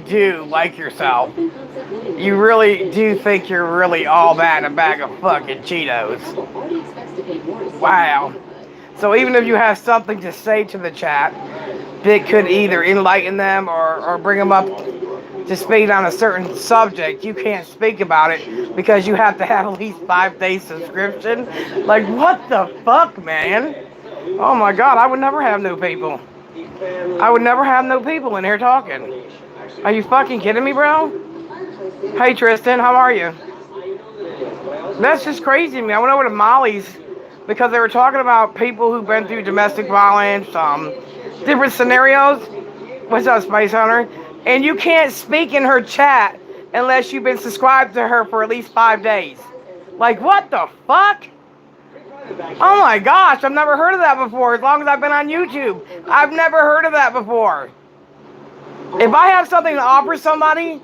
do like yourself. You really do think you're really all that in a bag of fucking Cheetos. Wow. So even if you have something to say to the chat that could either enlighten them or bring them up to speak on a certain subject, you can't speak about it because you have to have at least 5 days subscription. Like, what the fuck, man? Oh my god, I would never have no people. I would never have no people in here talking. Are you fucking kidding me, bro? Hey Tristan, how are you? That's just crazy to me. I went over to Molly's because they were talking about people who've been through domestic violence, different scenarios. What's up, Space Hunter? And you can't speak in her chat unless you've been subscribed to her for at least 5 days. Like, what the fuck? Oh my gosh, I've never heard of that before. As long as I've been on YouTube, I've never heard of that before. If I have something to offer somebody,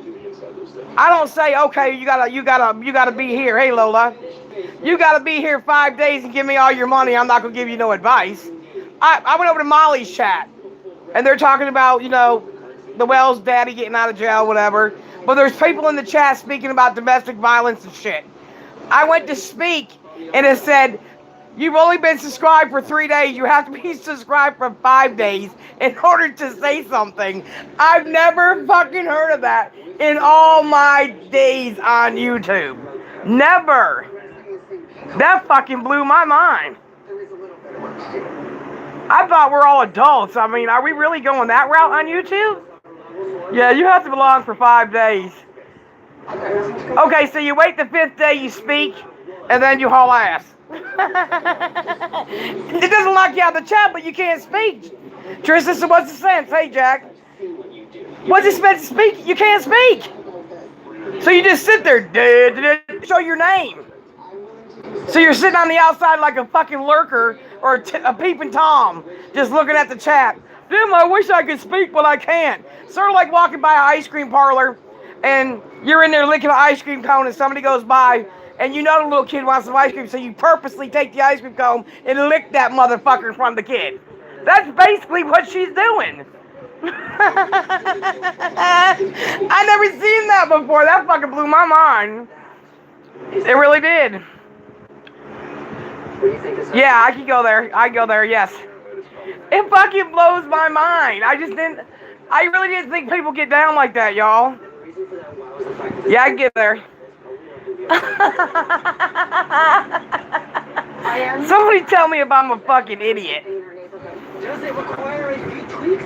I don't say, okay, you gotta be here. Hey Lola, you gotta be here 5 days and give me all your money. I'm not gonna give you no advice. I went over to Molly's chat, and they're talking about, you know, the Wells daddy getting out of jail, whatever. But there's people in the chat speaking about domestic violence and shit. I went to speak, and it said, you've only been subscribed for 3 days. You have to be subscribed for 5 days in order to say something. I've never fucking heard of that in all my days on YouTube. Never. That fucking blew my mind. I thought we're all adults. I mean, are we really going that route on YouTube? Yeah, you have to belong for 5 days. Okay, so you wait the 5th day, you speak, and then you haul ass. It doesn't lock you out of the chat, but you can't speak. Tristan, so what's the sense? Hey, Jack. What's it meant to speak? You can't speak. So you just sit there, show your name. So you're sitting on the outside like a fucking lurker or a peeping Tom, just looking at the chat. Damn, I wish I could speak, but I can't. Sort of like walking by an ice cream parlor, and you're in there licking an ice cream cone, and somebody goes by, and you know the little kid wants some ice cream, so you purposely take the ice cream cone and lick that motherfucker in front of the kid. That's basically what she's doing. I never seen that before. That fucking blew my mind. It really did. Yeah, I can go there. I can go there, yes. It fucking blows my mind. I really didn't think people get down like that, y'all. Yeah, I can get there. Somebody tell me if I'm a fucking idiot. Does it require a few tweaks?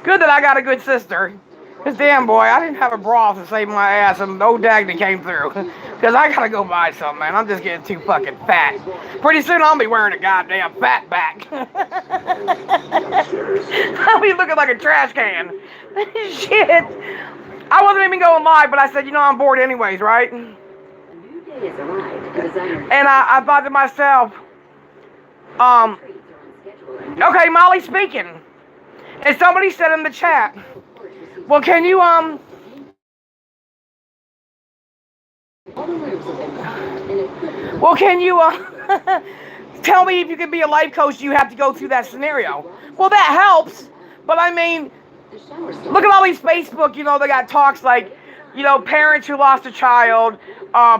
Good that I got a good sister. Cause damn boy, I didn't have a bra to save my ass, and no Dagny came through. Cause I gotta go buy something, man. I'm just getting too fucking fat. Pretty soon I'll be wearing a goddamn fat back. I'll be looking like a trash can. Shit. I wasn't even going live, but I said, you know, I'm bored anyways, right? And I thought to myself, okay, Molly's speaking. And somebody said in the chat, well, can you, tell me if you can be a life coach, you have to go through that scenario. Well, that helps, but I mean, look at all these Facebook, you know, they got talks like, you know, parents who lost a child,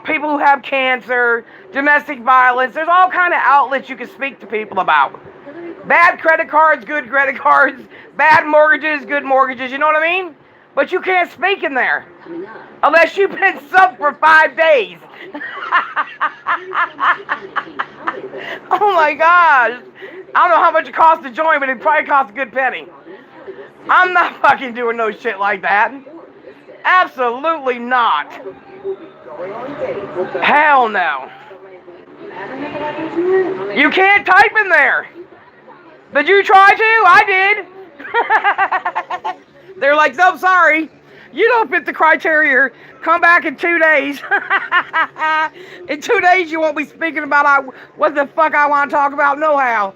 people who have cancer, domestic violence. There's all kind of outlets you can speak to people about. Bad credit cards, good credit cards, bad mortgages, good mortgages, you know what I mean? But you can't speak in there unless you've been subbed for 5 days. Oh my gosh. I don't know how much it costs to join, but it probably costs a good penny. I'm not fucking doing no shit like that. Absolutely not. Hell no. You can't type in there. Did you try to? I did. They're like, no, sorry. You don't fit the criteria. Come back in 2 days. In 2 days, you won't be speaking about what the fuck I want to talk about. No how.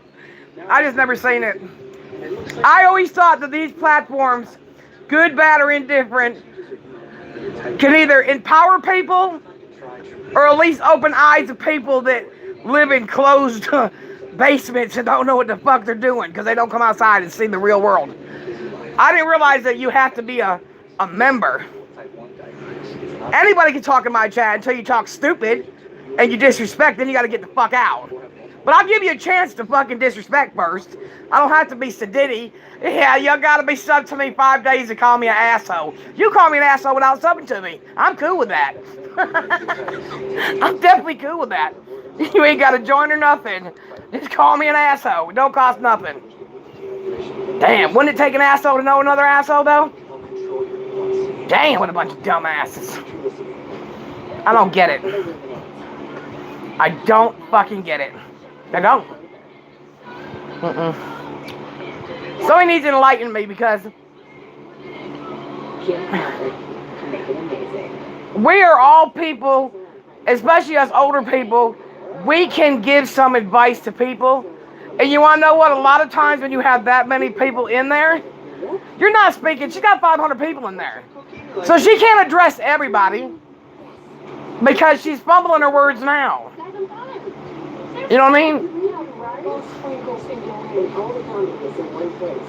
I just never seen it. I always thought that these platforms, good, bad, or indifferent, can either empower people or at least open eyes of people that live in closed basements and don't know what the fuck they're doing because they don't come outside and see the real world. I didn't realize that you have to be a member. Anybody can talk in my chat until you talk stupid and you disrespect, then you gotta get the fuck out. But I'll give you a chance to fucking disrespect first. I don't have to be sadiddy. Yeah, you gotta be subbed to me 5 days and call me an asshole. You call me an asshole without subbing to me. I'm cool with that. I'm definitely cool with that. You ain't gotta join or nothing. Just call me an asshole. It don't cost nothing. Damn, wouldn't it take an asshole to know another asshole, though? Damn, what a bunch of dumbasses. I don't get it. I don't fucking get it. I don't. So he needs to enlighten me because we are all people, especially us older people, we can give some advice to people. And you want to know what? A lot of times when you have that many people in there, you're not speaking. She got 500 people in there. So she can't address everybody because she's fumbling her words now. You know what I mean?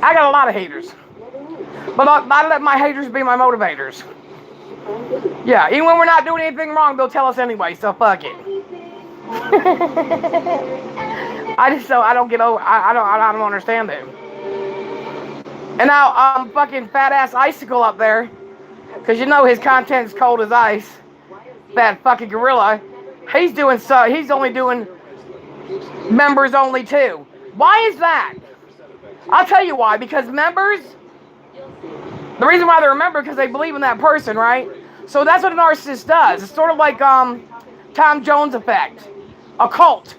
I got a lot of haters. But I let my haters be my motivators. Yeah, even when we're not doing anything wrong, they'll tell us anyway, so fuck it. I don't get over, I don't understand it. And now, fucking fat ass Icicle up there, because you know his content's cold as ice. That fucking gorilla. He's only doing members only too. Why is that? I'll tell you why. Because members, the reason why they're a member because they believe in that person, right? So that's what a narcissist does. It's sort of like Tom Jones effect, a cult.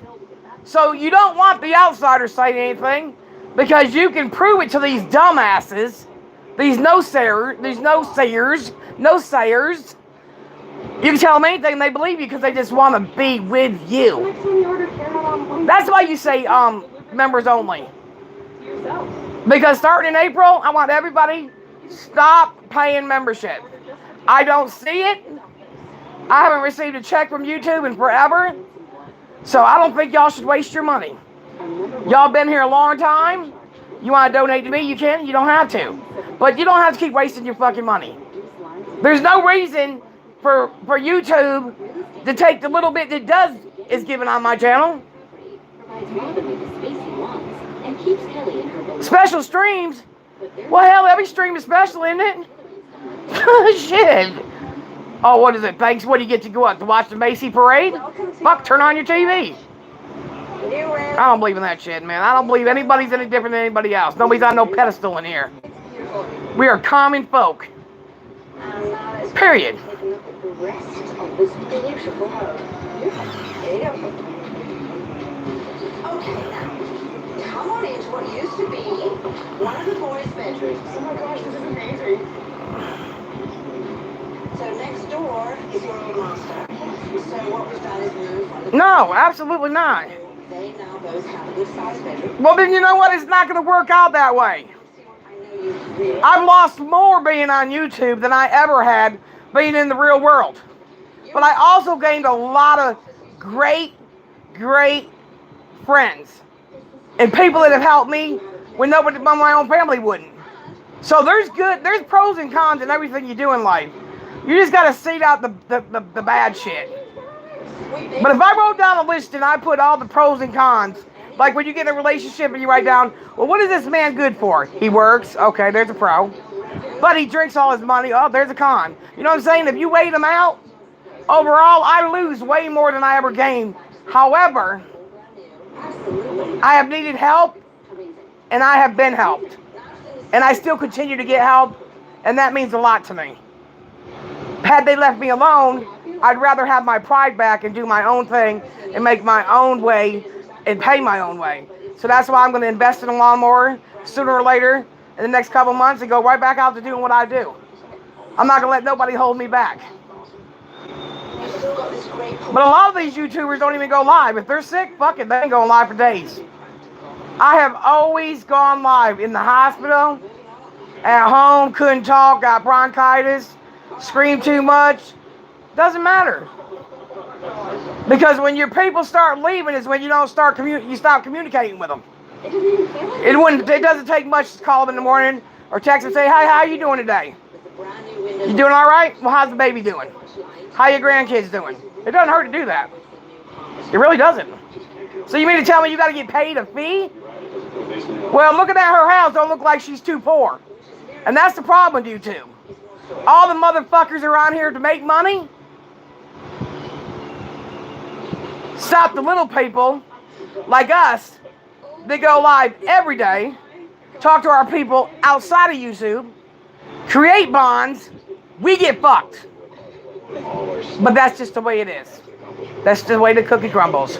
So you don't want the outsiders saying anything because you can prove it to these dumbasses, these no-sayers. You can tell them anything and they believe you because they just want to be with you. That's why you say members only. Because starting in April, I want everybody stop paying membership. I don't see it. I haven't received a check from YouTube in forever. So I don't think y'all should waste your money. Y'all been here a long time. You want to donate to me, you can. You don't have to. But you don't have to keep wasting your fucking money. There's no reason for YouTube to take the little bit that is given on my channel. Special streams? Well, hell, every stream is special, isn't it? Shit. Oh, what is it? Thanks. What do you get to go up to watch the Macy parade? Fuck, turn on your TV. I don't believe in that shit, man. I don't believe anybody's any different than anybody else. Nobody's on no pedestal in here. We are common folk. Period. Come on into what used to be one of the boys' bedrooms. Oh my gosh, this is amazing. So next door is your old master. So what was done is moved. No, absolutely not. They now both have a good-sized bedroom. Well, then you know what? It's not going to work out that way. I've lost more being on YouTube than I ever had being in the real world. But I also gained a lot of great friends. And people that have helped me when nobody but my own family wouldn't. So there's pros and cons in everything you do in life. You just gotta seed out the bad shit. But if I wrote down a list and I put all the pros and cons, like when you get in a relationship and you write down, well, what is this man good for? He works, okay, there's a pro. But he drinks all his money, oh, there's a con. You know what I'm saying? If you weigh them out, overall, I lose way more than I ever gain. However, I have needed help, and I have been helped. And I still continue to get help, and that means a lot to me. Had they left me alone, I'd rather have my pride back and do my own thing and make my own way and pay my own way. So that's why I'm going to invest in a lawnmower sooner or later in the next couple months and go right back out to doing what I do. I'm not going to let nobody hold me back. But a lot of these YouTubers don't even go live. If they're sick, fuck it, they ain't going live for days. I have always gone live in the hospital, at home, couldn't talk, got bronchitis, screamed too much. Doesn't matter. Because when your people start leaving is when you don't start you stop communicating with them. It doesn't even feel like It doesn't take much to call them in the morning or text and say, "Hi, how you doing today? With the brand new windows, You doing all right? Well, how's the baby doing? How your grandkids doing?" It doesn't hurt to do that. It really doesn't. So you mean to tell me you got to get paid a fee? Well, looking at her house don't look like she's too poor. And that's the problem with YouTube. All the motherfuckers around here to make money. Stop the little people like us that go live every day, talk to our people outside of YouTube, create bonds, we get fucked. But that's just the way it is. That's the way the cookie crumbles.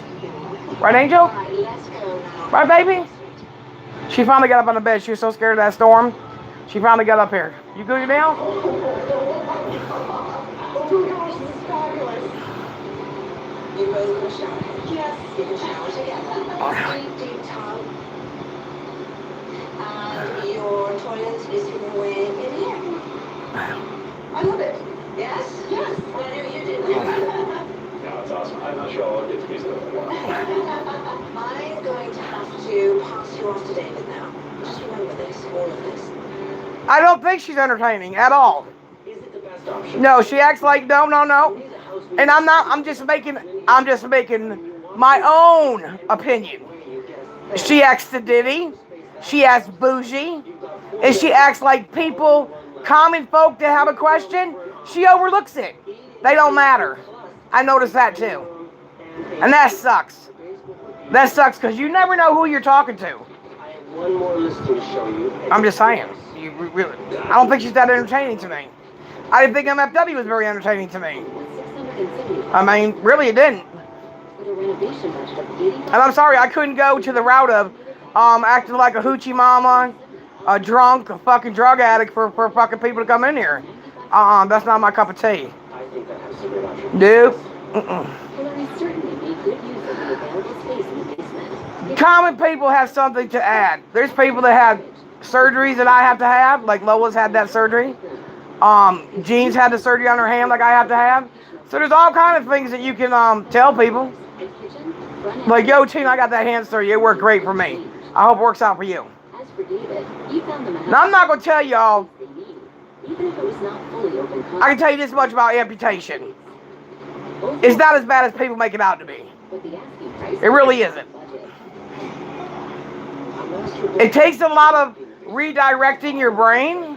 Right, Angel? Alright, let's go now. Right, baby? She finally got up on the bed. She was so scared of that storm. She finally got up here. You good now? Oh my gosh, this is fabulous. You both in the shower? Yes. You can shower together. Deep tub. And your toilet is hidden away in here. I love it. Yes? Yes. I knew you did. No, it's awesome. I'm not sure I'll get to be so I'm going to have to pass you off to David now. Just remember this, all of this. I don't think she's entertaining at all. Is it the best option? No, she acts like no. And I'm just making my own opinion. She acts sedity. She acts bougie. And she acts like people, common folk that have a question, she overlooks it. They don't matter. I noticed that too. And that sucks. That sucks because you never know who you're talking to. I have one more listing to show you. I'm just saying. You really, I don't think she's that entertaining to me. I didn't think MFW was very entertaining to me. I mean, really it didn't. And I'm sorry, I couldn't go to the route of acting like a hoochie mama, a drunk, a fucking drug addict for fucking people to come in here. That's not my cup of tea. I think that has some good options. Nope. Common people have something to add. There's people that have surgeries that I have to have, like Lois had that surgery. Jean's had the surgery on her hand like I have to have. So there's all kinds of things that you can tell people. Like, yo, Tina, I got that hand surgery. It worked great for me. I hope it works out for you. Now, I'm not going to tell y'all. I can tell you this much about amputation. It's not as bad as people make it out to be. It really isn't. It takes a lot of redirecting your brain.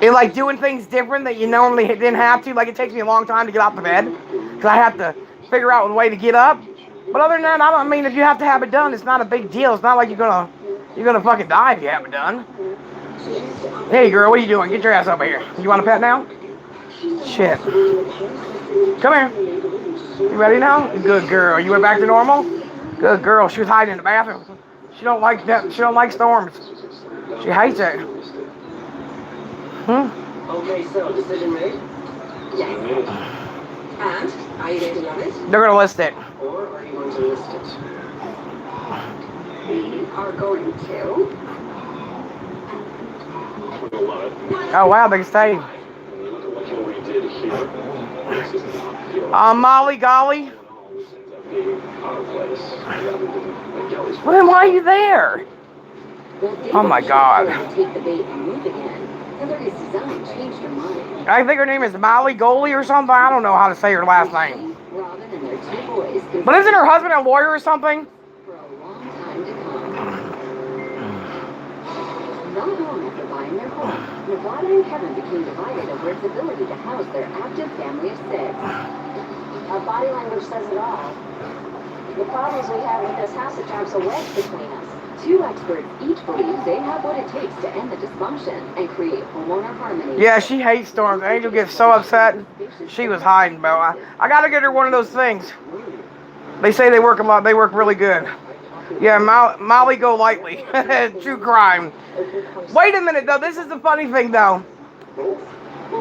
And like doing things different that you normally didn't have to. Like it takes me a long time to get out the bed. Because I have to figure out a way to get up. But other than that, I mean, if you have to have it done, it's not a big deal. It's not like you're gonna fucking die if you have it done. Hey girl, what are you doing? Get your ass over here. You want a pet now? Shit. Come here. You ready now? Good girl. You went back to normal? Good girl. She was hiding in the bathroom. She don't like that. She don't like storms. She hates it. Okay, so decision made? Yes. And are you going to love it? They're gonna list it. Or are you going to list it? We are going to. We're gonna love it. Oh wow, they stayed. Look at what we did here. This is not your Molly Golly. out of place. Well, why are you there? Oh my God. Take the bait and move again. Hillary's design changed her mind. I think her name is Molly Goley or something. I don't know how to say her last name. Robin and their two boys could But isn't her husband a lawyer or something? for a long time to come. Not long after buying their home, Nevada and Kevin became divided over its ability to house their active family of 6. Our body language says it all. The problems we have with this house attracts a wedge between us. 2 experts each believe they have what it takes to end the dysfunction and create homeowner harmony. Yeah, she hates storms. Angel gets so upset. She was hiding, bro. I gotta get her one of those things. They say they work a lot. They work really good. Yeah, Molly go lightly. True crime. Wait a minute, though. This is the funny thing, though. We'll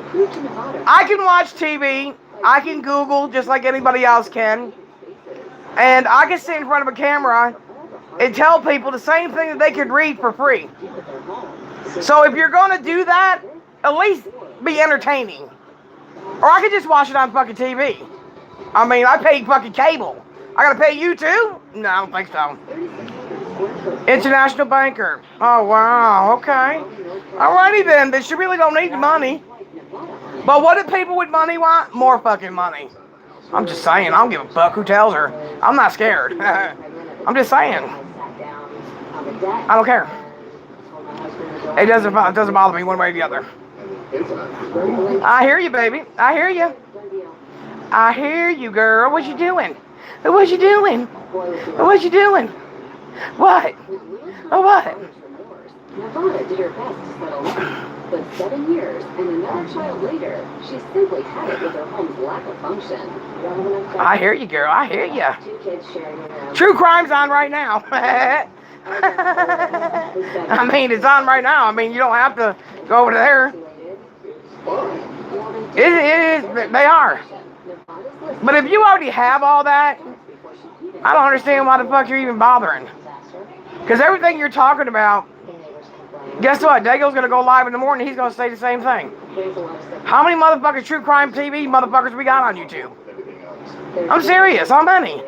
prove to Nevada. I can watch TV. I can Google just like anybody else can. And I can sit in front of a camera and tell people the same thing that they could read for free. So if you're going to do that, at least be entertaining. Or I could just watch it on fucking TV. I mean, I pay fucking cable. I gotta pay you too? No, I don't think so. International banker. Oh, wow. Okay. Alrighty then. But she really don't need the money. But what do people with money want? More fucking money. I'm just saying. I don't give a fuck who tells her. I'm not scared. I'm just saying. I don't care. It doesn't bother me one way or the other. I hear you, baby. I hear you. I hear you, girl. What you doing? What you doing? What you doing? What? Oh, what? Nevada did her best to settle down, but 7 years and another child later, she simply had it with her home's lack of function. I hear you, girl. I hear you. 2 kids sharing a room. True crime's on right now. I mean, it's on right now. I mean, you don't have to go over there. It is. They are. But if you already have all that, I don't understand why the fuck you're even bothering. Because everything you're talking about, guess what? Dago's going to go live in the morning. He's going to say the same thing. How many motherfucking true crime TV motherfuckers we got on YouTube? I'm serious. How many?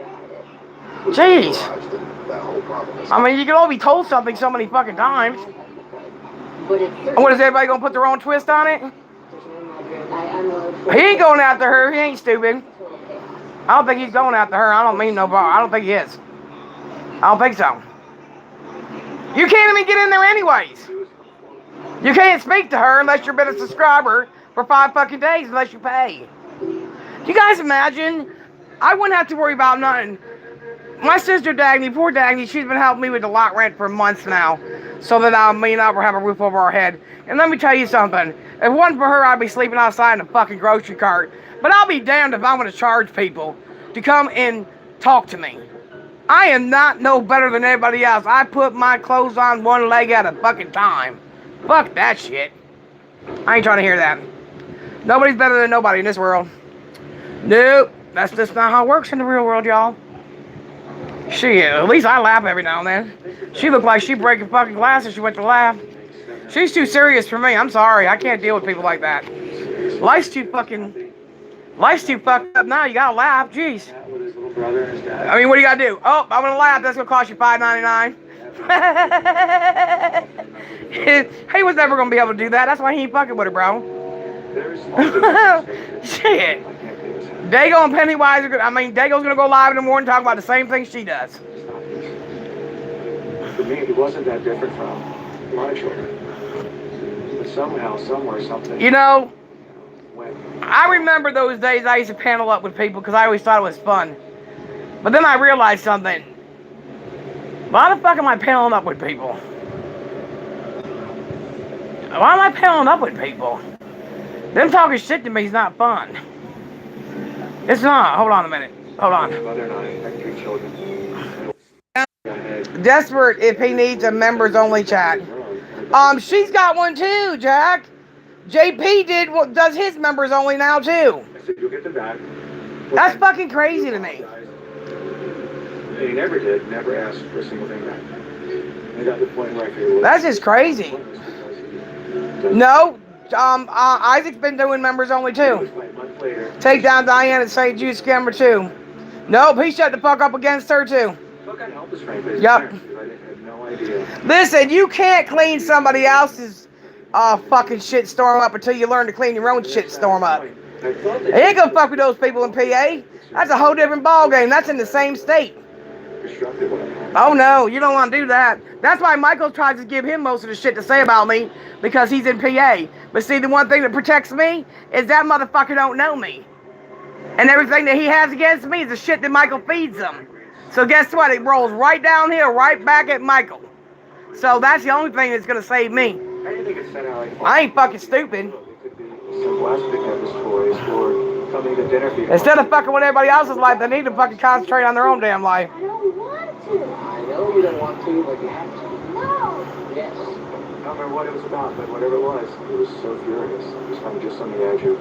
Jeez. I mean, you can only be told something so many fucking times. And what is everybody going to put their own twist on it? He ain't going after her. He ain't stupid. I don't think he's going after her. I don't mean no bar. I don't think he is. I don't think so. You can't even get in there anyways. You can't speak to her unless you've been a subscriber for 5 fucking days unless you pay. Do you guys imagine? I wouldn't have to worry about nothing. My sister Dagny, poor Dagny, she's been helping me with the lot rent for months now. So that me and I will have a roof over our head. And let me tell you something. If it wasn't for her, I'd be sleeping outside in a fucking grocery cart. But I'll be damned if I'm going to charge people to come and talk to me. I am not no better than everybody else. I put my clothes on one leg at a fucking time. Fuck that shit. I ain't trying to hear that. Nobody's better than nobody in this world. Nope. That's just not how it works in the real world, y'all. Shit, at least I laugh every now and then. She looked like she breaking fucking glass and she went to laugh. She's too serious for me. I'm sorry. I can't deal with people like that. Life's too fucked up now. You gotta laugh. Jeez. I mean, what do you gotta do? Oh, I'm gonna laugh. That's gonna cost you $5.99. He was never gonna be able to do that. That's why he ain't fucking with her, bro. Shit. Dago and Pennywise are good. I mean, Dago's gonna go live in the morning talking about the same thing she does. For me, he wasn't that different from my children. But somehow, somewhere, something. You know, I remember those days I used to panel up with people because I always thought it was fun. But then I realized something. Why the fuck am I paneling up with people? Why am I paneling up with people? Them talking shit to me is not fun. It's not. Hold on a minute. Hold on. Mother and I had 3 children. Desperate if he needs a members only chat. She's got one too, Jack. JP does his members only now too. I said, you'll get them back. That's fucking crazy to me. And he never did. Never asked for a single thing back. I got to the point where I figured, well, That's just crazy. No. Isaac's been doing members only too. Take down Diane and St. Jude scammer too. Nope, he shut the fuck up against her too. Yep. Listen, you can't clean somebody else's fucking shit storm up until you learn to clean your own shit storm up. You ain't gonna fuck with those people in PA. That's a whole different ball game. That's in the same state. Oh no, you don't want to do that. That's why Michael tries to give him most of the shit to say about me, because he's in PA. But see, the one thing that protects me is that motherfucker don't know me. And everything that he has against me is the shit that Michael feeds him. So guess what? It rolls right downhill, right back at Michael. So that's the only thing that's gonna save me. I ain't fucking stupid. Instead of fucking with everybody else's life, they need to fucking concentrate on their own damn life. I don't want to. I know you don't want to, but you have to. No. Yes. I don't remember what it was about, but whatever it was so furious. It was kind of just on the edge of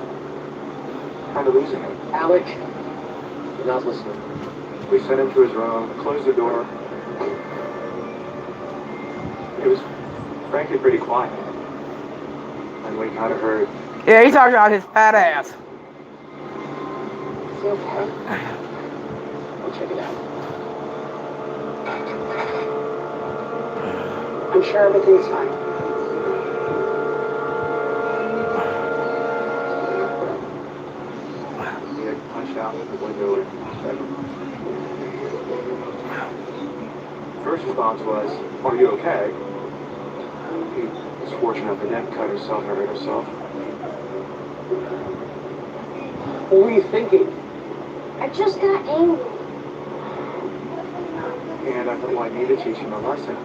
kind of losing it. Alec, you're not listening. We sent him to his room, closed the door. It was frankly pretty quiet. And we kind of heard. Yeah, he's talking about his fat ass. Okay. I'll check it out. I'm sure everything's fine. He had punched out the window in his bedroom. First response was, "Are you okay?" He was fortunate enough to then cut himself and hurt himself. What were you thinking? I just got angry. And I thought, well, I need to teach him a lesson.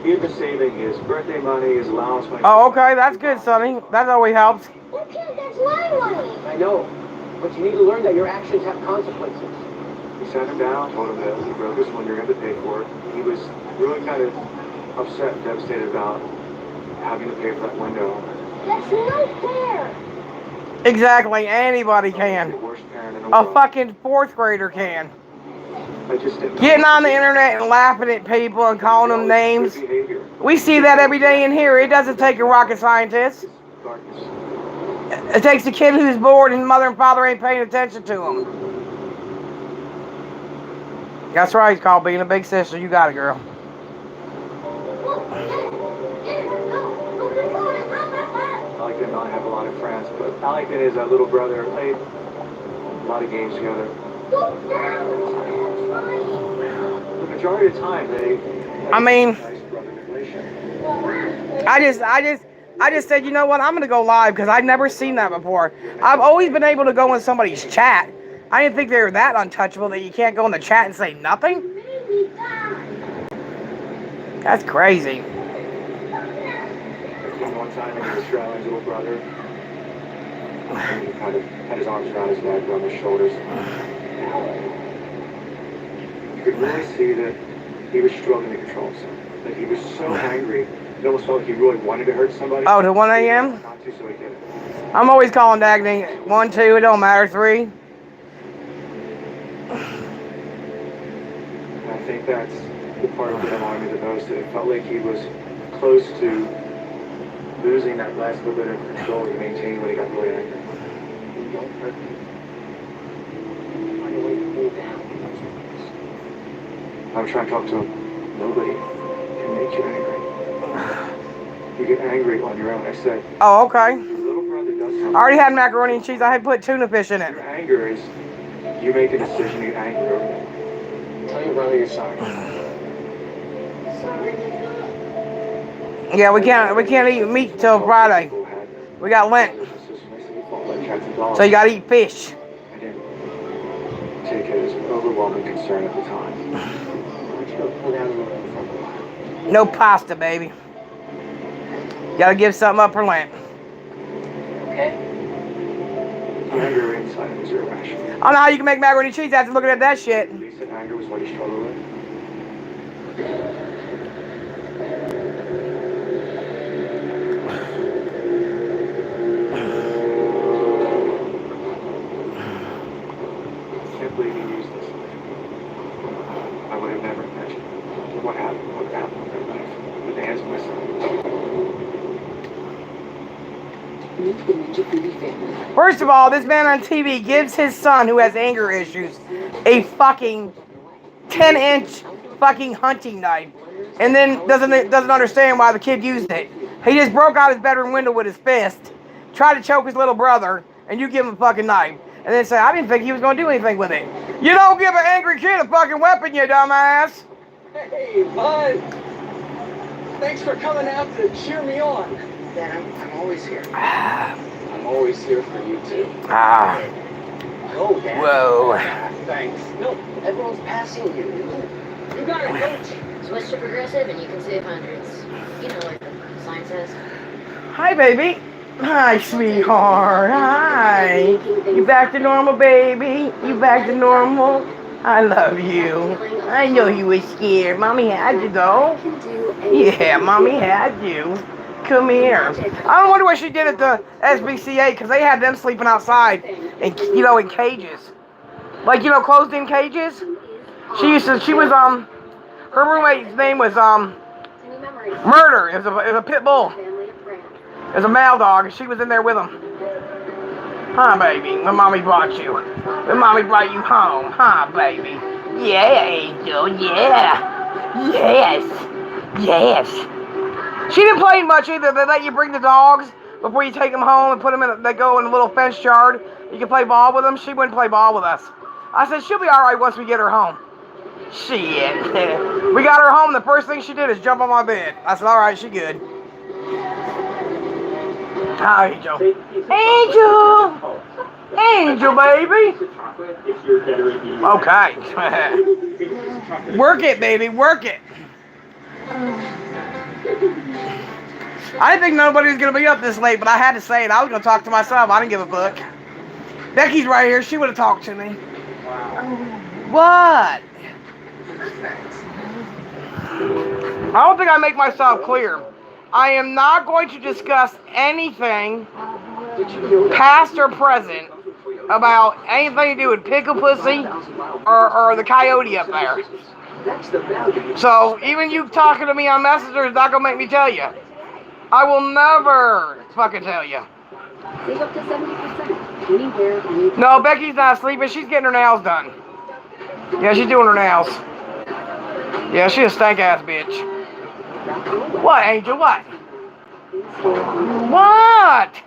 He had been saving his birthday money, his allowance money. Oh, okay, that's good, Sonny. That always helps. Okay, that's my money. I know, but you need to learn that your actions have consequences. He sat him down, told him that he broke his window, you're going to pay for it. He was really kind of upset and devastated about having to pay for that window. That's not fair. Exactly, anybody The can. worst parent in the A world. fucking fourth grader can. I just didn't Getting on the internet and laughing at people and calling them names. Good behavior. We see that every day in here. It doesn't take a rocket scientist. Darkness. It takes a kid who's bored and mother and father ain't paying attention to him. That's right, it's called being a big sister. You got it, girl. Alec and I have a lot of friends, but Alec and his little brother played a lot of games together. The majority of the time, they had I mean, a nice brotherly relationship. I just said, you know what? I'm gonna go live because I've never seen that before. I've always been able to go in somebody's chat. I didn't think they were that untouchable that you can't go in the chat and say nothing. That's crazy. I came one time and he was straddling his little brother. And he kind of had his arms around his neck, around his shoulders. You could really see that he was struggling to control himself. That he was so angry, it almost felt like he really wanted to hurt somebody. Oh, to 1 a.m.? Not to, so he did it. I'm always calling Dagny 1, 2, it don't matter, 3. And I think that's the part that annoyed me the most, that it felt like he was close to losing that last little bit of control he maintained when he got really angry. Don't hurt me. Find a way to cool down. I was trying to talk to him. Nobody can make you angry. You get angry on your own. I said, Oh, okay. your little brother does something. I already had macaroni and cheese. I had put tuna fish in it. Your anger is, you make a decision, you anger over it. Tell your brother you're sorry. Yeah, we can't eat meat till Friday. People had We got Lent, businesses, and they said, "You fall like cats and dogs." so you gotta eat fish. I didn't take it as an overwhelming concern at the time. Why don't you go pull down the room for a while? No pasta, baby. Gotta give something up for Lent. Okay? Anger inside him was irrational. I don't know how you can make macaroni and cheese after looking at that shit. He said anger was what he struggled with. I can't believe he used this. I would have never imagined what happened with that knife with the hands of my son. Meet the Ninja Foodie family. First of all, this man on TV gives his son, who has anger issues, a fucking 10-inch fucking hunting knife, and then doesn't understand why the kid used it. He just broke out his bedroom window with his fist, tried to choke his little brother, and you give him a fucking knife, and then say, I didn't think he was going to do anything with it. You don't give an angry kid a fucking weapon, you dumbass. Hey, bud! Thanks for coming out to cheer me on. Dad, I'm always here. I'm always here for you, too. Go, Dad. Whoa. Thanks. No, everyone's passing you. You got it, don't you? Switch to progressive and you can save hundreds. You know, like the sign says. Hi, baby. Hi, sweetheart. Hi. You back to normal, baby? You back to normal? I love you. I know you were scared. Mommy had you, though. Yeah, Mommy had you. Come here. I don't wonder what she did at the SBCA, because they had them sleeping outside, in cages. Like, closed-in cages. She was, her roommate's name was, Murder. It was a pit bull. It was a male dog, and she was in there with him. Huh, baby? When mommy brought you? When mommy brought you home? Huh, baby? Yeah, Angel, yeah. Yes. Yes. She didn't play much either. They let you bring the dogs before you take them home and put them in. They go in a little fenced yard. You can play ball with them. She wouldn't play ball with us. I said, she'll be all right once we get her home. Shit. We got her home. The first thing she did is jump on my bed. I said, all right, she good. Hi, Angel. Angel! Angel, baby! Okay. Work it, baby. Work it. I didn't think nobody was going to be up this late, but I had to say it. I was going to talk to myself. I didn't give a fuck. Becky's right here. She would have talked to me. What? I don't think I make myself clear. I am not going to discuss anything, past or present, about anything to do with Pickle Pussy or the coyote up there. So, even you talking to me on Messenger is not going to make me tell you. I will never fucking tell you. Save up to 70%. No, Becky's not sleeping. She's getting her nails done. Yeah, she's doing her nails. Yeah, she's a stank-ass bitch. What, Angel? What? What?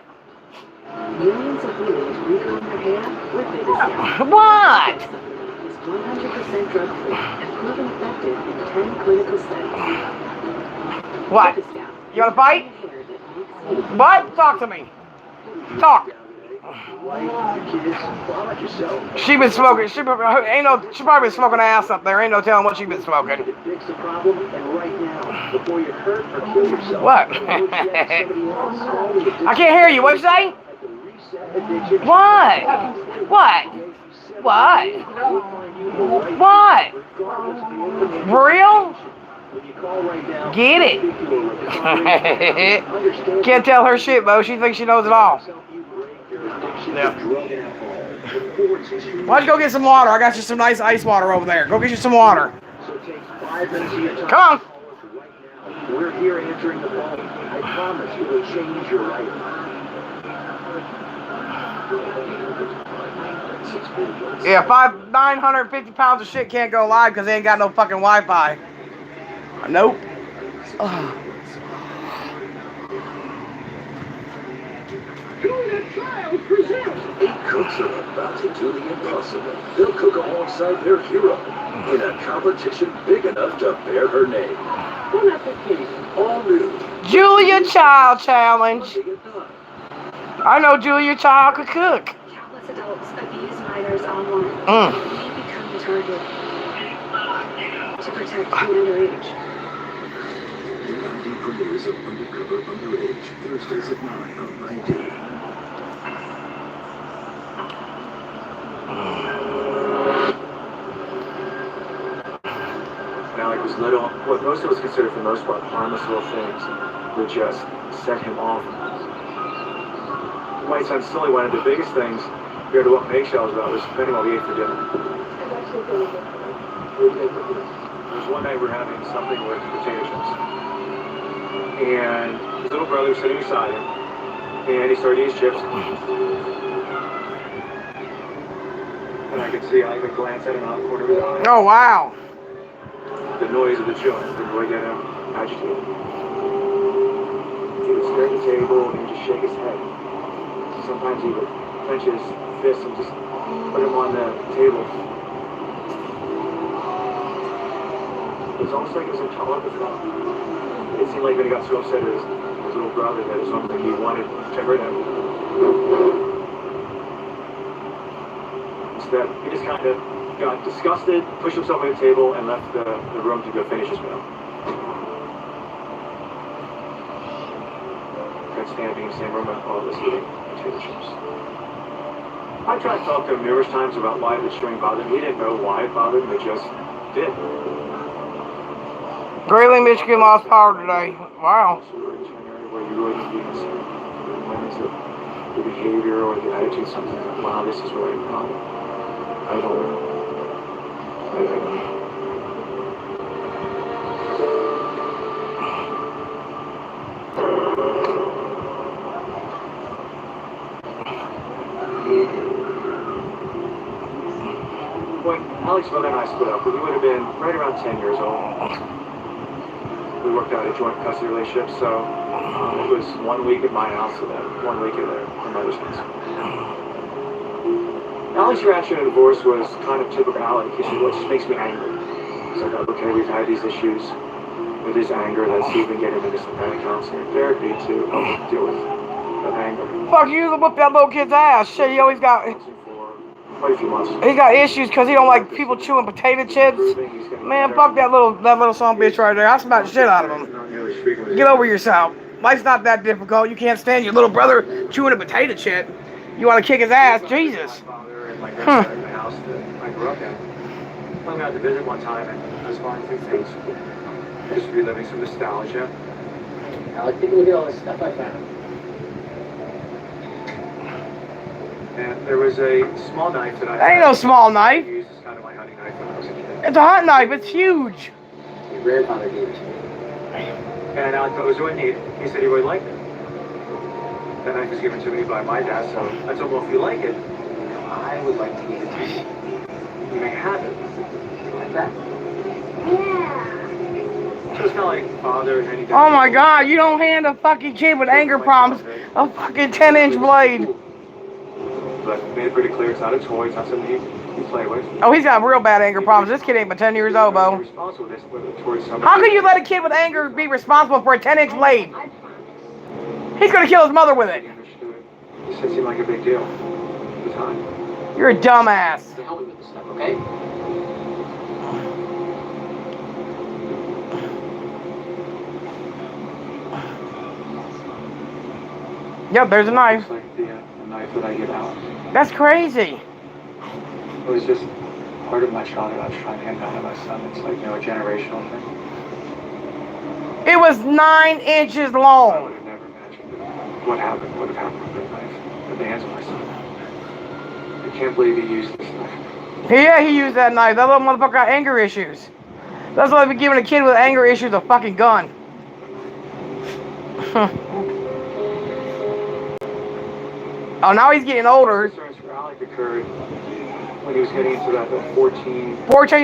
Millions of women reclaim their hair with Viviscal. What? It's 100% drug-free and proven effective in 10 clinical studies. What? Viviscal. You want to fight? What? Talk to me. Talk. She been smoking. She probably been smoking ass up there. Ain't no telling what she been smoking. What? I can't hear you. What you say? What? What? What? What? For real? Get it. Can't tell her shit, Bo. She thinks she knows it all. Yeah. Why don't you go get some water? I got you some nice ice water over there. Go get you some water. Come on. We're here answering the phone. I promise it will change your life. Yeah, 950 pounds of shit can't go live because they ain't got no fucking Wi-Fi. Nope. Julia Child presents 8 cooks are about to do the impossible. They'll cook alongside their hero in a competition big enough to bear her name. Bon Appetit. All new. Julia Child Challenge. I know Julia Child could cook. Countless adults abuse minors online. Mm. We become the target to protect the underage. DVD premieres of Undercover Underage, Thursdays at 9 on ID. Now, like those little, what most of us consider for the most part harmless little things would just set him off. It might sound silly, one of the biggest things compared to what Eggshells about was spending all we ate for dinner. There's one night we're having something with potato chips. And his little brother was sitting beside him, and he started eating his chips. And I could see, I could glance at him out the corner of his eye. Oh, wow. The noise of the chewing would really get him agitated. He would stare at the table and he would just shake his head. Sometimes he would clench his fist and just put him on the table. It was almost like he was intolerant of that. It seemed like when he got so upset at his little brother that it was something he wanted to hurt him. Instead, he just kind of got disgusted, pushed himself on the table, and left the room to go finish his meal. Couldn't stand being in the same room with all of us eating potato chips. I tried to talk to him numerous times about why the chewing bothered him. He didn't know why it bothered him, it just did. Grayling, Michigan lost power today. Wow. Where you really need to be concerned. Moments of the behavior or the attitude, something like, wow, this is really a problem. I don't know. I don't know. Alex, Mona, and I split up. We would have been right around 10 years old. We worked out a joint custody relationship, so it was 1 week at my house and then 1 week at her mother's house. Alex's reaction to divorce was kind of typical Alex. He said, well, it just makes me angry. He's like, okay, we've had these issues with his anger. Let's see if we can get him into some kind of counseling or therapy to help deal with that anger. Fuck, you to whip that little kid's ass. Shit, he always got... Quite a few months. He got issues because he don't like people chewing potato chips. Man, fuck that little son of a bitch right there. I smack the shit out of him. Get over yourself. Life's not that difficult. You can't stand your little brother chewing a potato chip. You want to kick his ass? Jesus. My grandfather in the house that I grew up in. I went out to visit one time and I was going through things. Just reliving some nostalgia. Alex, take a look at all this stuff I found. And there was a small knife that That ain't no small knife. used as kind of my hunting knife when I was a kid. It's a hot knife. It's huge. Your grandfather gave it to me. And I thought it was really neat. He said he really liked it. That knife was given to me by my dad, so I told him, well, if you like it, I would like to give it to you. You may have it. Like that. So it's kind of like father and any dad. Oh my God, you don't hand a fucking kid with anger problems a fucking 10-inch blade. But made it pretty clear it's not a toy, it's not something you play with. Oh, he's got real bad anger problems. This kid ain't but 10 years old, Bo. How can you let a kid with anger be responsible for a 10-inch blade? He's gonna kill his mother with it. It just seemed like a big deal at the time. You're a dumbass. Help me with this stuff, okay? Yep, there's a knife. It's like the knife that I get out. That's crazy. It was just part of my childhood. I was trying to hand down to my son. It's like, a generational thing. It was 9 inches I long. would have never imagined that would have happened with that knife at the hands of my son. I can't believe he used this knife. Yeah, he used that knife. That little motherfucker got anger issues. That's why they're giving a kid with anger issues a fucking gun. Oh, now he's getting older. Concerns for Alec occurred when he was getting into that 14,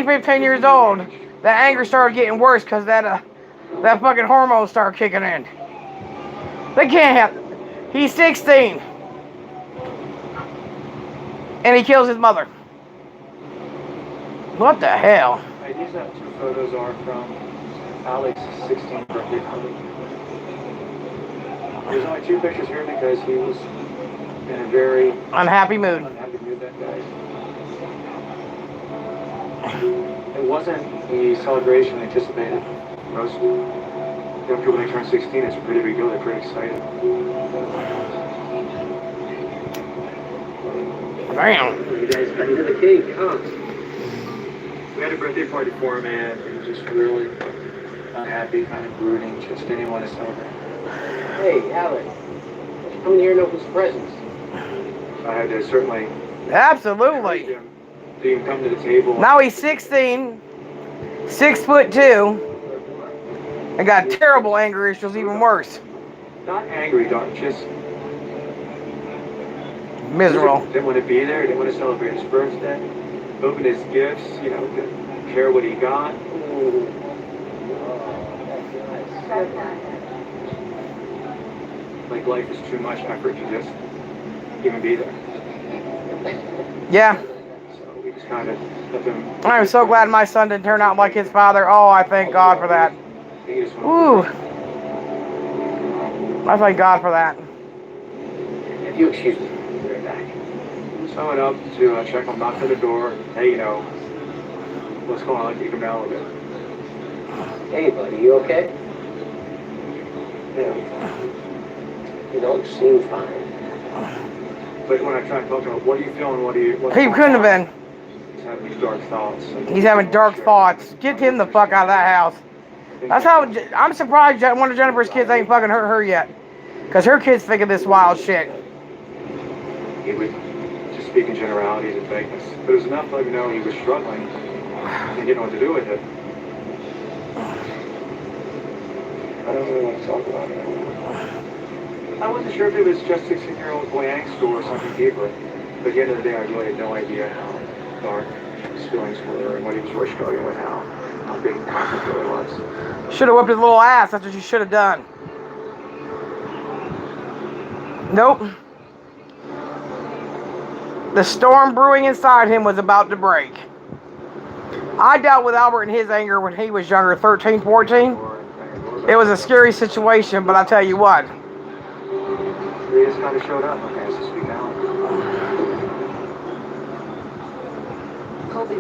15 years old. That anger started getting worse because that fucking hormones started kicking in. They can't have... He's 16. And he kills his mother. What the hell? These two photos are from Alex's 16th birthday party. There's only 2 pictures here because he was in a very Unhappy mood. unhappy mood that day. It wasn't the celebration anticipated. Most young people, when they turn 16, it's a pretty big deal. They're pretty excited. Damn. You guys got into the cake, huh? We had a birthday party for him, and he was just really unhappy, kind of brooding, just didn't want to celebrate. Hey, Alex. Come in here and open some presents. I had to certainly Absolutely. encourage him to even come to the table. Now he's 16, 6'2", and got terrible anger issues, even worse. Not angry, just Miserable. didn't want to be there, didn't want to celebrate his birthday, open his gifts, didn't care what he got. Like life is too much effort to just even be there. Yeah. So we just kind of let him. I'm so glad my son didn't turn out like his father. Oh, I thank God for that. He just Ooh. I thank God for that. If you excuse me, I'll be right back. So I went up to check him, knocked on the door. Hey, what's going on? Keep him down a little bit. Hey, buddy, you okay? Yeah. You don't seem fine. But when I tried to talk to him, what are you feeling? What's He going couldn't have on? been. He's having these dark thoughts. He's having dark thoughts. Get him the fuck out of that house. That's how... I'm surprised that one of Jennifer's kids ain't fucking hurt her yet. Because her kids think of this wild shit. He would just speak in generalities and vagueness. But it was enough to let me know he was struggling. He didn't know what to do with it. I don't really want to talk about it. I wasn't sure if it was just 16-year-old boy angst or something deeper. But at the end of the day, I really had no idea how dark his feelings were and what he was struggling with, how big the conflict really was. Should have whipped his little ass. That's what you should have done. Nope. The storm brewing inside him was about to break. I dealt with Albert and his anger when he was younger, 13, 14. It was a scary situation, but I tell you what. He just kind of showed up, okay, so speak now.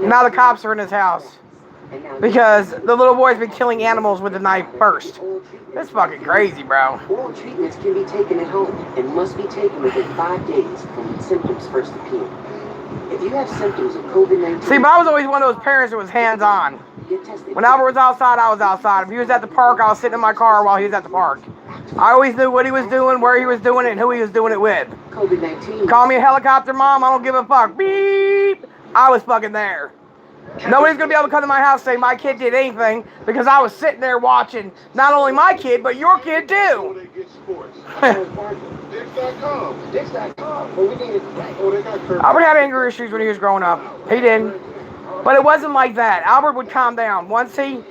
Now the cops are in his house. Because the little boy's been killing animals with a knife first. That's fucking crazy, bro. Oral treatments can be taken at home and must be taken within 5 days from when symptoms first appear. If you have symptoms of COVID-19... See, but I was always one of those parents that was hands-on. When Albert was outside, I was outside. If he was at the park, I was sitting in my car while he was at the park. I always knew what he was doing, where he was doing it, and who he was doing it with. COVID-19... Call me a helicopter mom, I don't give a fuck. Beep! I was fucking there. Nobody's going to be able to come to my house and say my kid did anything because I was sitting there watching not only my kid, but your kid too. Albert had anger issues when he was growing up. He did. But it wasn't like that. Albert would calm down. Once he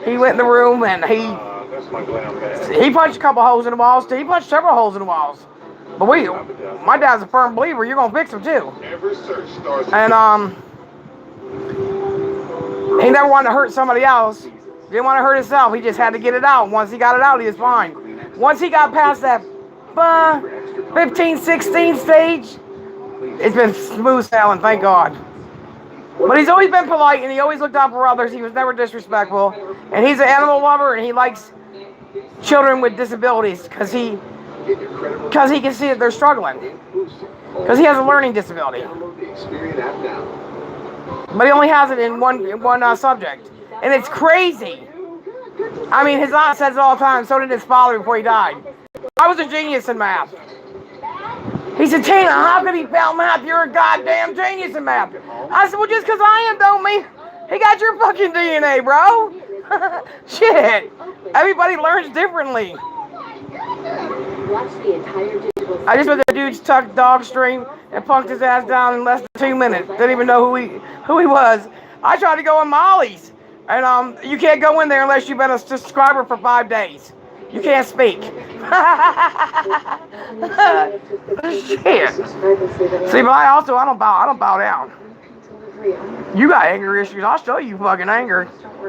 went in the room and he punched a couple holes in the walls too. He punched several holes in the walls. But my dad's a firm believer, you're going to fix them too. And he never wanted to hurt somebody else. He didn't want to hurt himself. He just had to get it out. Once he got it out, he was fine. Once he got past that 15, 16 stage, it's been smooth sailing, thank God. But he's always been polite, and he always looked out for others. He was never disrespectful. And he's an animal lover, and he likes children with disabilities because he can see that they're struggling. Because he has a learning disability. But he only has it in one subject. And it's crazy. I mean, his aunt says it all the time. So did his father before he died. I was a genius in math. He said, Tina, how could he fail math? You're a goddamn genius in math. I said, well, just because I am, don't mean. He got your fucking DNA, bro. Shit. Everybody learns differently. I just let the dude's tuck dog string and punked his ass down in less than 2 minutes. Didn't even know who he was. I tried to go in Molly's. And you can't go in there unless you've been a subscriber for 5 days. You can't speak. Shit. See, but I don't bow down. You got anger issues. I'll show you fucking anger.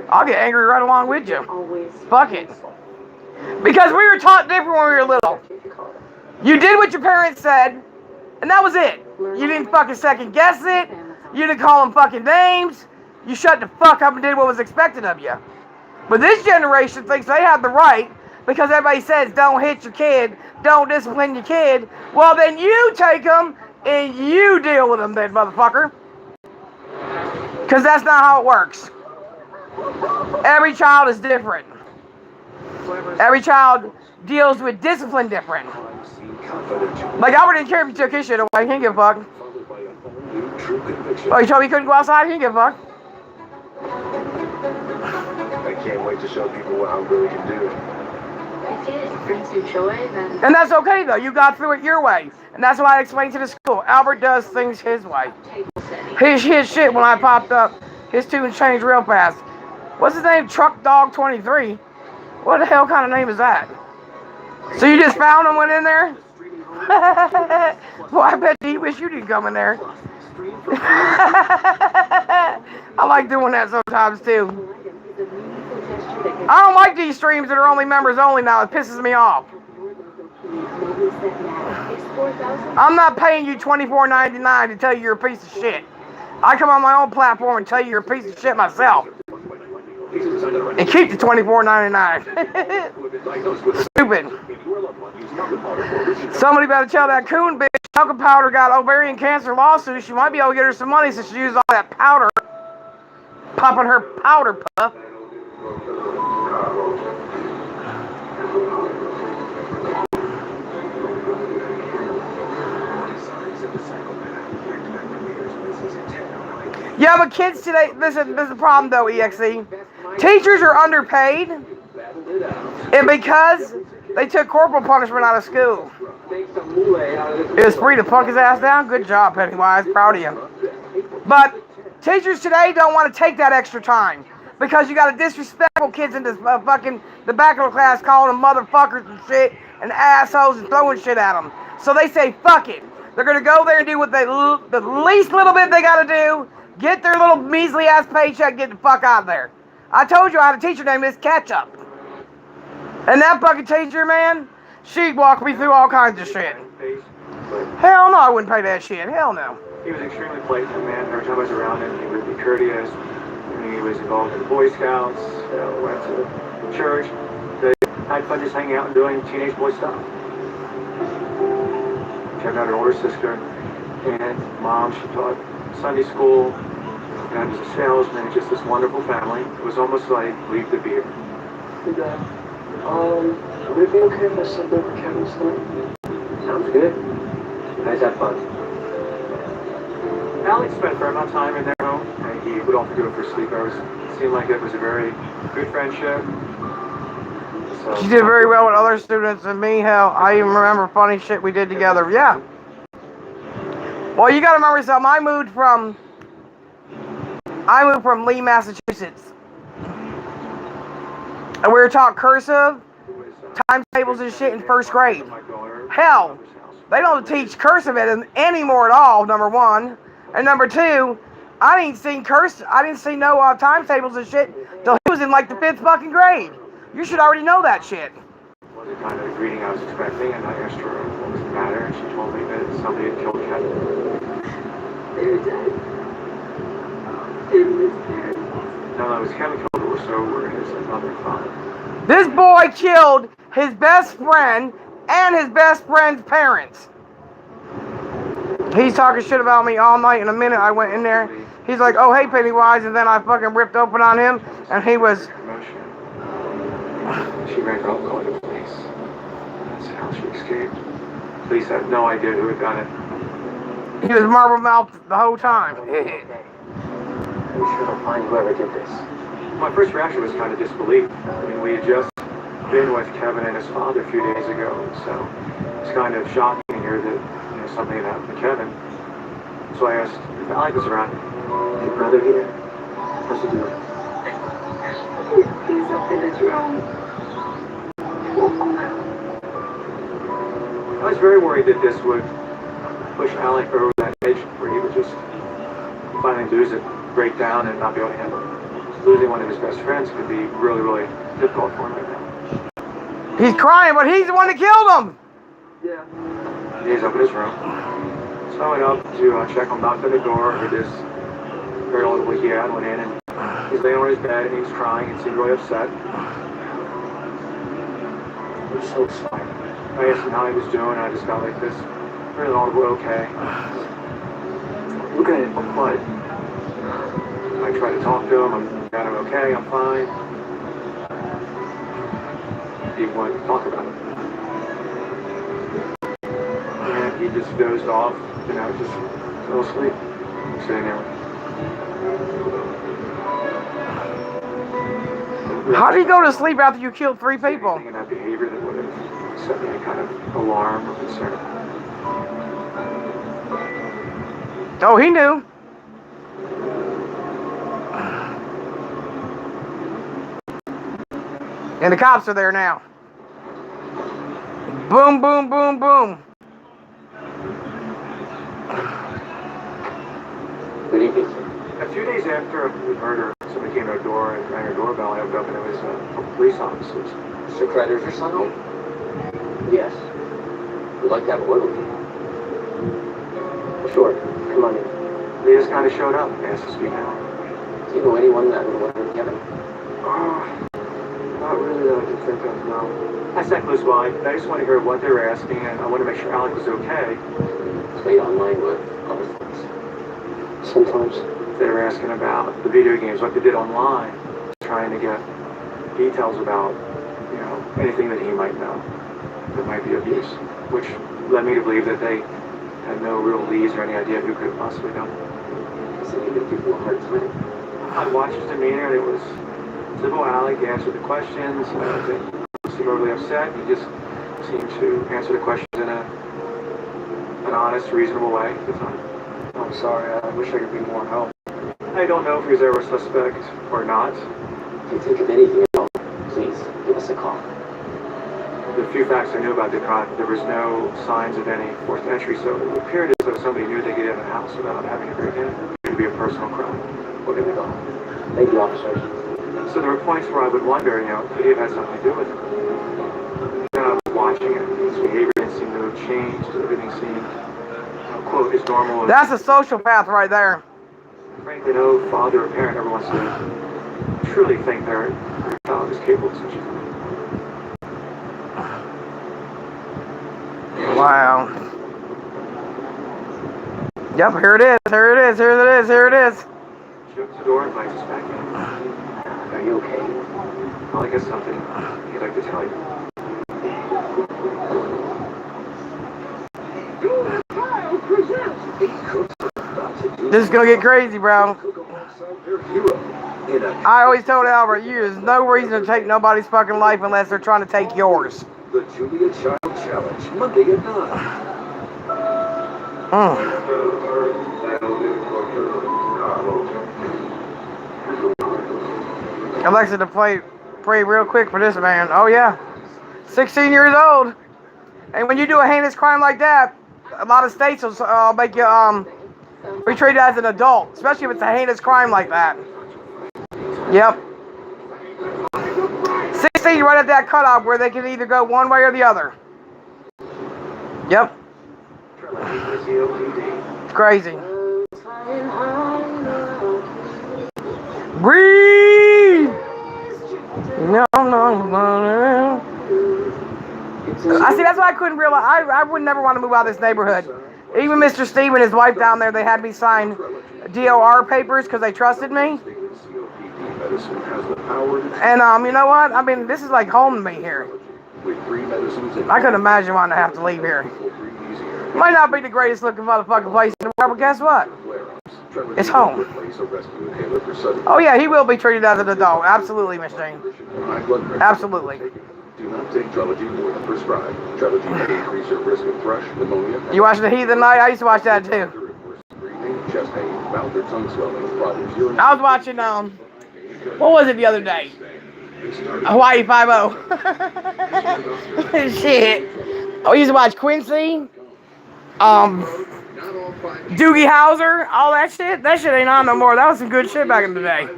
I'll get angry right along with you. Fuck it. Because we were taught different when we were little. You did what your parents said, and that was it. You didn't fucking second guess it. You didn't call them fucking names. You shut the fuck up and did what was expected of you. But this generation thinks they have the right because everybody says don't hit your kid, don't discipline your kid. Well, then you take them and you deal with them then, motherfucker. Because that's not how it works. Every child is different. Every child deals with discipline different. Like Albert didn't care if he took his shit away. He didn't give a fuck. Oh, you told me he couldn't go outside? He didn't give a fuck. I can't wait to show people what I really can do. If it brings you joy, then... And that's okay, though. You got through it your way. And that's why I explained to the school. Albert does things his way. His shit, when I popped up, his tune changed real fast. What's his name? Truck Dog 23. What the hell kind of name is that? So you just found him, went in there? Well, I bet he wish you didn't come in there. I like doing that sometimes, too. I don't like these streams that are only members only now. It pisses me off. I'm not paying you $24.99 to tell you you're a piece of shit. I come on my own platform and tell you you're a piece of shit myself. And keep the $24.99. Stupid. Somebody better tell that coon bitch Talcum Powder got ovarian cancer lawsuit. She might be able to get her some money since she used all that powder. Popping her powder puff. Yeah, but kids today, listen, there's a problem though, EXE. Teachers are underpaid, and because they took corporal punishment out of school. It was free to punk his ass down. Good job, Pennywise. Proud of you. But Teachers today don't want to take that extra time because you got disrespectful kids in this fucking the back of the class calling them motherfuckers and shit and assholes and throwing shit at them. So they say fuck it. They're gonna go there and do what the least little bit they gotta do, get their little measly ass paycheck, get the fuck out of there. I told you I had a teacher named Miss Ketchup, and that fucking teacher, man, she'd walk me through all kinds of shit. Hell no, I wouldn't pay that shit. Hell no. He was extremely playful, man. Every time I was around him, he would be courteous. He was involved in the Boy Scouts, went to church. They had fun just hanging out and doing teenage boy stuff. Kevin had an older sister, and mom, she taught Sunday school. Dad was a salesman, just this wonderful family. It was almost like Leave the Beer. Hey, Dad. Would it be okay if I slept over Kevin's tonight? Sounds good. Guys have fun. Alex spent a fair amount of time in their home, and he would often do it for sleepovers. It seemed like it was a very good friendship. So, She did very well with other students and me. Hell, I even remember funny shit we did together. Yeah. Well, you gotta remember something. I moved from Lee, Massachusetts. And we were taught cursive, timetables and shit in first grade. Hell, they don't teach cursive anymore at all, number one. And number two, I didn't see no timetables and shit till he was in like the 5th fucking grade. You should already know that shit. It wasn't kind of the greeting I was expecting, and I asked her what was the matter, and she told me that somebody had killed Kevin. They were dead. In his parents. No, it was Kevin killed her, so were his mother and father. This boy killed his best friend and his best friend's parents. He's talking shit about me all night. In a minute, I went in there. He's like, oh, hey, Pennywise. And then I fucking ripped open on him. And he was... She ran her up calling the police. That's how she escaped. Police had no idea who had done it. He was marble mouthed the whole time. We sure will find whoever did this. My first reaction was kind of disbelief. I mean, we had just been with Kevin and his father a few days ago, so it's kind of shocking to hear that something had happened to Kevin. So I asked if Alec was around. Your brother here? What's he doing? He's up in his room. I was very worried that this would push Alec over that edge where he would just finally lose it, break down, and not be able to handle it. Losing one of his best friends could be really, really difficult for him right now. He's crying, but he's the one that killed him. Yeah. He's up in his room. So I went up to check him, knocked on the door, heard this very old wiki ad, went in, and he's laying on his bed, and he was crying, and seemed really upset. I'm so sorry. I asked him how he was doing, and I just got like this really audible, okay. Look at it, what? I tried to talk to him, I'm okay, I'm fine. He wanted to talk about it. And he just dozed off, and I just fell asleep, sitting there. How do you go to sleep after you killed 3 people? Anything in that behavior that would have set me any kind of alarm or concern. Oh, he knew. And the cops are there now. Boom, boom, boom, boom. Good evening. A few days after the murder, somebody came to our door and rang our doorbell. I opened up and it was police officers. Mr. Kreider's your son home? Yes. We'd like to have a word with you. Sure. Come on in. They just kind of showed up and asked to speak now. Do you know anyone that would want to Kevin? Not really that I can think of, no. I sent Liz by, and I just want to hear what they were asking, and I want to make sure Alec was okay. Played online with other things. Sometimes. They were asking about the video games, what they did online, trying to get details about, anything that he might know that might be abuse, which led me to believe that they had no real leads or any idea who could have possibly done it. So you give people a hard time. I watched his demeanor, and it was simple. Alec answered the questions. Didn't seem overly upset. He just seemed to answer the questions in an honest, reasonable way at the time. I'm sorry. I wish I could be more help. I don't know if he's ever a suspect or not. If you think of anything else, please give us a call. The few facts I knew about the crime, there was no signs of any forced entry, so it appeared as though somebody knew they could get in the house without having to break in. It could be a personal crime. We're gonna go. Thank you, officers. So there were points where I would wonder, could he have had something to do with it? Then I was watching it. His behavior didn't seem to have changed. Everything seemed, quote, as normal as... That's a sociopath right there. Frankly, no father or parent ever wants to truly think their child is capable of such a thing. Wow. Yep, here it is, here it is, here it is, here it is. She opens the door and invites us back in. Are you okay? Well, I guess something he'd like to tell you. This is gonna get crazy, bro. I always told Albert, there's no reason to take nobody's fucking life unless they're trying to take yours. The Julia Child Challenge, Monday at 9. Alexa, to pray real quick for this man. Oh yeah, 16 years old. And when you do a heinous crime like that, a lot of states will make you be treated as an adult, especially if it's a heinous crime like that. Yep. 16 right at that cutoff where they can either go one way or the other. Yep. It's crazy. Breathe. No. I see. That's why I couldn't realize. I would never want to move out of this neighborhood. Even Mr. Steve and his wife down there, they had me sign DOR papers because they trusted me. And you know what? I mean, this is like home to me here. I couldn't imagine wanting to have to leave here. Might not be the greatest looking motherfucking place in the world, but guess what? It's home. Oh yeah, he will be treated as an adult. Absolutely, Miss Jane. Absolutely. Do not take Trelegy more than prescribed. Trelegy may increase your risk of thrush, pneumonia. You watch The Heathen Night? I used to watch that too. Breathing, chest pain, mouth or tongue swelling, problems urine. I was watching what was it the other day? Hawaii 5-0. Shit. I used to watch Quincy. Doogie Howser, all that shit. That shit ain't on no more. That was some good shit back in the day.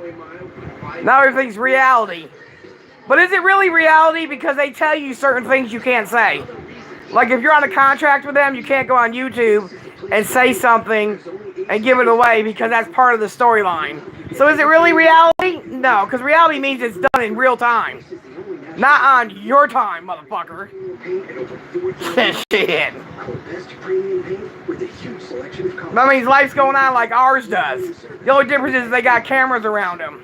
Now everything's reality. But is it really reality? Because they tell you certain things you can't say. Like if you're on a contract with them, you can't go on YouTube and say something and give it away because that's part of the storyline. So is it really reality? No, because reality means it's done in real time. Not on your time, motherfucker. Shit. That means life's going on like ours does. The only difference is they got cameras around them.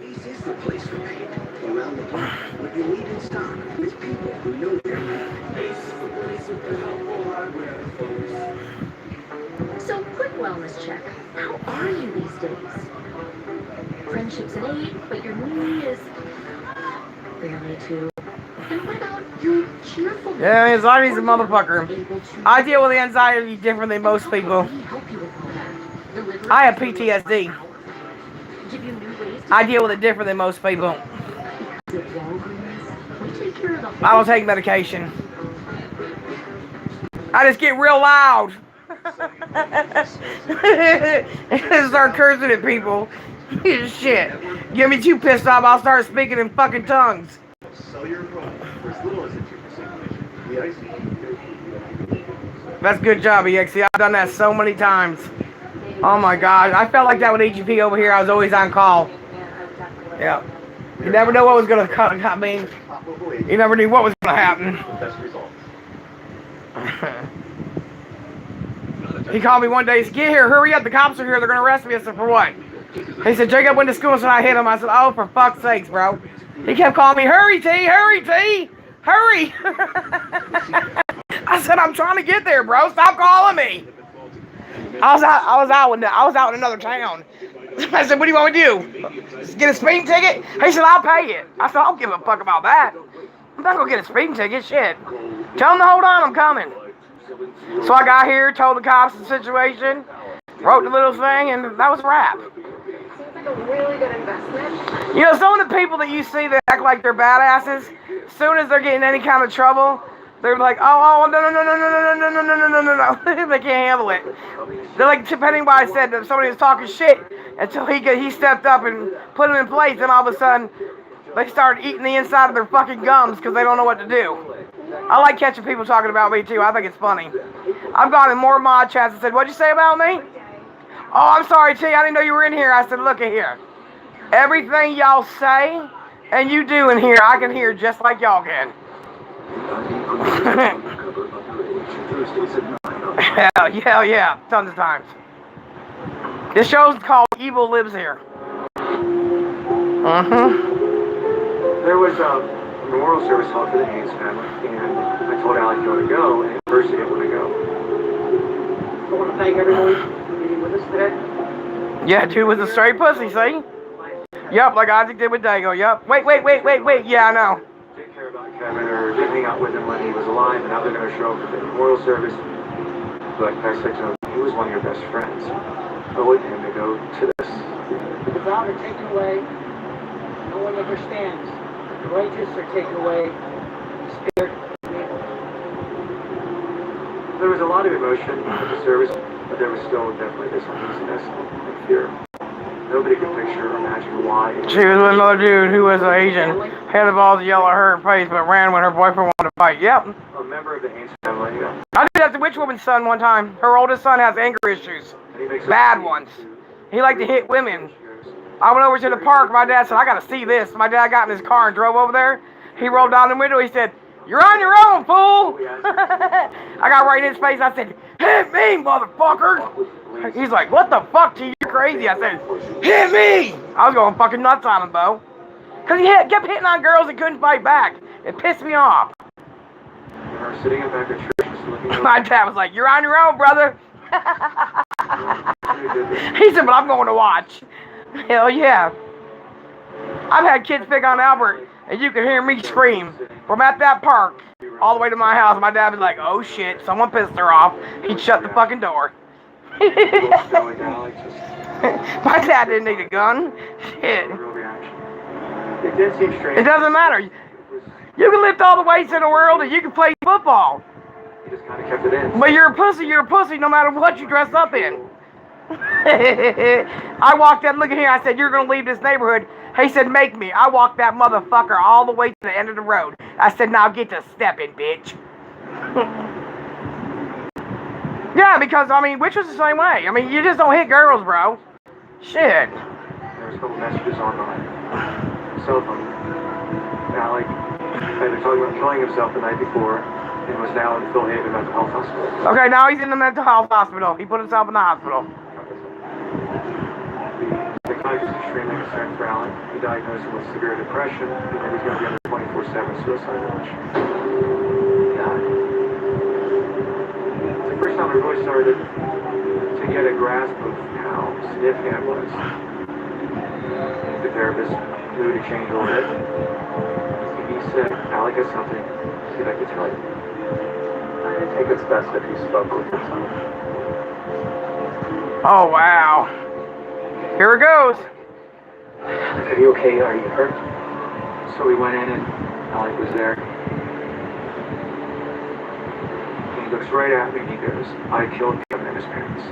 So, quick wellness check. How are you these days? Friendship's an 8, but your knee is barely 2. And what about your cheerfulness? Yeah, anxiety's a motherfucker. I deal with anxiety different than most people. I have PTSD. I deal with it different than most people. I don't take medication. I just get real loud. And start cursing at people. Shit. Get me too pissed off, I'll start speaking in fucking tongues. That's a good job, EXE. I've done that so many times. Oh my god. I felt like that with EGP over here. I was always on call. Yeah. You never know what was going to come. I mean, you never knew what was going to happen. He called me one day. He said, get here, hurry up. The cops are here. They're going to arrest me. I said, for what? He said, Jacob went to school, so I hit him. I said, oh, for fuck's sakes, bro. He kept calling me, hurry, T, hurry, T, hurry. I said, I'm trying to get there, bro. Stop calling me. I was out in another town. I said, what do you want me to do? Just get a speeding ticket? He said, I'll pay it. I said, I don't give a fuck about that. I'm not going to get a speeding ticket. Shit. Tell him to hold on. I'm coming. So I got here, told the cops the situation, wrote the little thing, and that was a wrap. Like a really good investment. You know, some of the people that you see that act like they're badasses, as soon as they're getting any kind of trouble, they're like, oh, no, no, no, no, no, no, no, no, no, no, no, no. They can't handle it. They're like Pennywise said that somebody was talking shit until he stepped up and put him in place, and all of a sudden, they started eating the inside of their fucking gums because they don't know what to do. I like catching people talking about me, too. I think it's funny. I've gone in more mod chats and said, what'd you say about me? Oh, I'm sorry, T. I didn't know you were in here. I said, look at here. Everything y'all say and you do in here, I can hear just like y'all can. Hell yeah. Tons of times. This show's called Evil Lives Here. There was a memorial service held for the Haynes family, and I told Alec to go, and at first he didn't want to go. I want to thank everyone for being with us today. Yeah, dude was a straight pussy, see? Yep, like Isaac did with Dago, yep. Wait, yeah, I know. Didn't care about Kevin or didn't hang out with him when he was alive, and now they're going to show up at the memorial service. But I said to him, he was one of your best friends. I wanted him to go to this. The devout are taken away. No one understands. The righteous are taken away. The spirit of evil. There was a lot of emotion at the service, but there was still definitely this uneasiness and fear. Nobody could picture or imagine why. She was with another dude who was Asian, had the balls to yell at her face, but ran when her boyfriend wanted to fight. Yep. A member of the Haynes family, yeah. I did that to Witch Woman's son one time. Her oldest son has anger issues. Bad ones. He liked to hit women. I went over to the park. My dad said, I gotta see this. My dad got in his car and drove over there. He rolled down the window. He said, you're on your own, fool. I got right in his face. I said, hit me, motherfucker. He's like, what the fuck, T? You're crazy. I said, hit me. I was going fucking nuts on him, Bo. Because he kept hitting on girls and couldn't fight back. It pissed me off. Sitting in back of church, just looking over. My dad was like, you're on your own, brother. He said, but I'm going to watch. Hell yeah. I've had kids pick on Albert, and you can hear me scream from at that park all the way to my house. My dad was like, oh shit, someone pissed her off. He'd shut the fucking door. My dad didn't need a gun. Shit. It did seem strange. It doesn't matter. You can lift all the weights in the world and you can play football. He just kind of kept it in. But you're a pussy no matter what you dress up in. I walked up, look at here, I said, you're going to leave this neighborhood. He said, make me. I walked that motherfucker all the way to the end of the road. I said, now get to stepping, bitch. Yeah, because, I mean, Witch was the same way. I mean, you just don't hit girls, bro. Shit. There was a couple messages on my cell phone. Alec had been talking about killing himself the night before and was now in Phil Haven Mental Health Hospital. Okay, now he's in the mental health hospital. He put himself in the hospital. The psychiatrist is extremely concerned for Alec. He diagnosed him with severe depression and that he's going to be under 24/7 suicide watch. Yeah. It's the first time I really started to get a grasp of how significant it was. The therapist knew to change a little bit. He said, Alec has something he'd like to tell you. I think it's best if you spoke with him. Oh, wow. Here it goes. Are you okay? Are you hurt? So we went in and Alec was there. He looks right at me and he goes, I killed Kevin and his parents.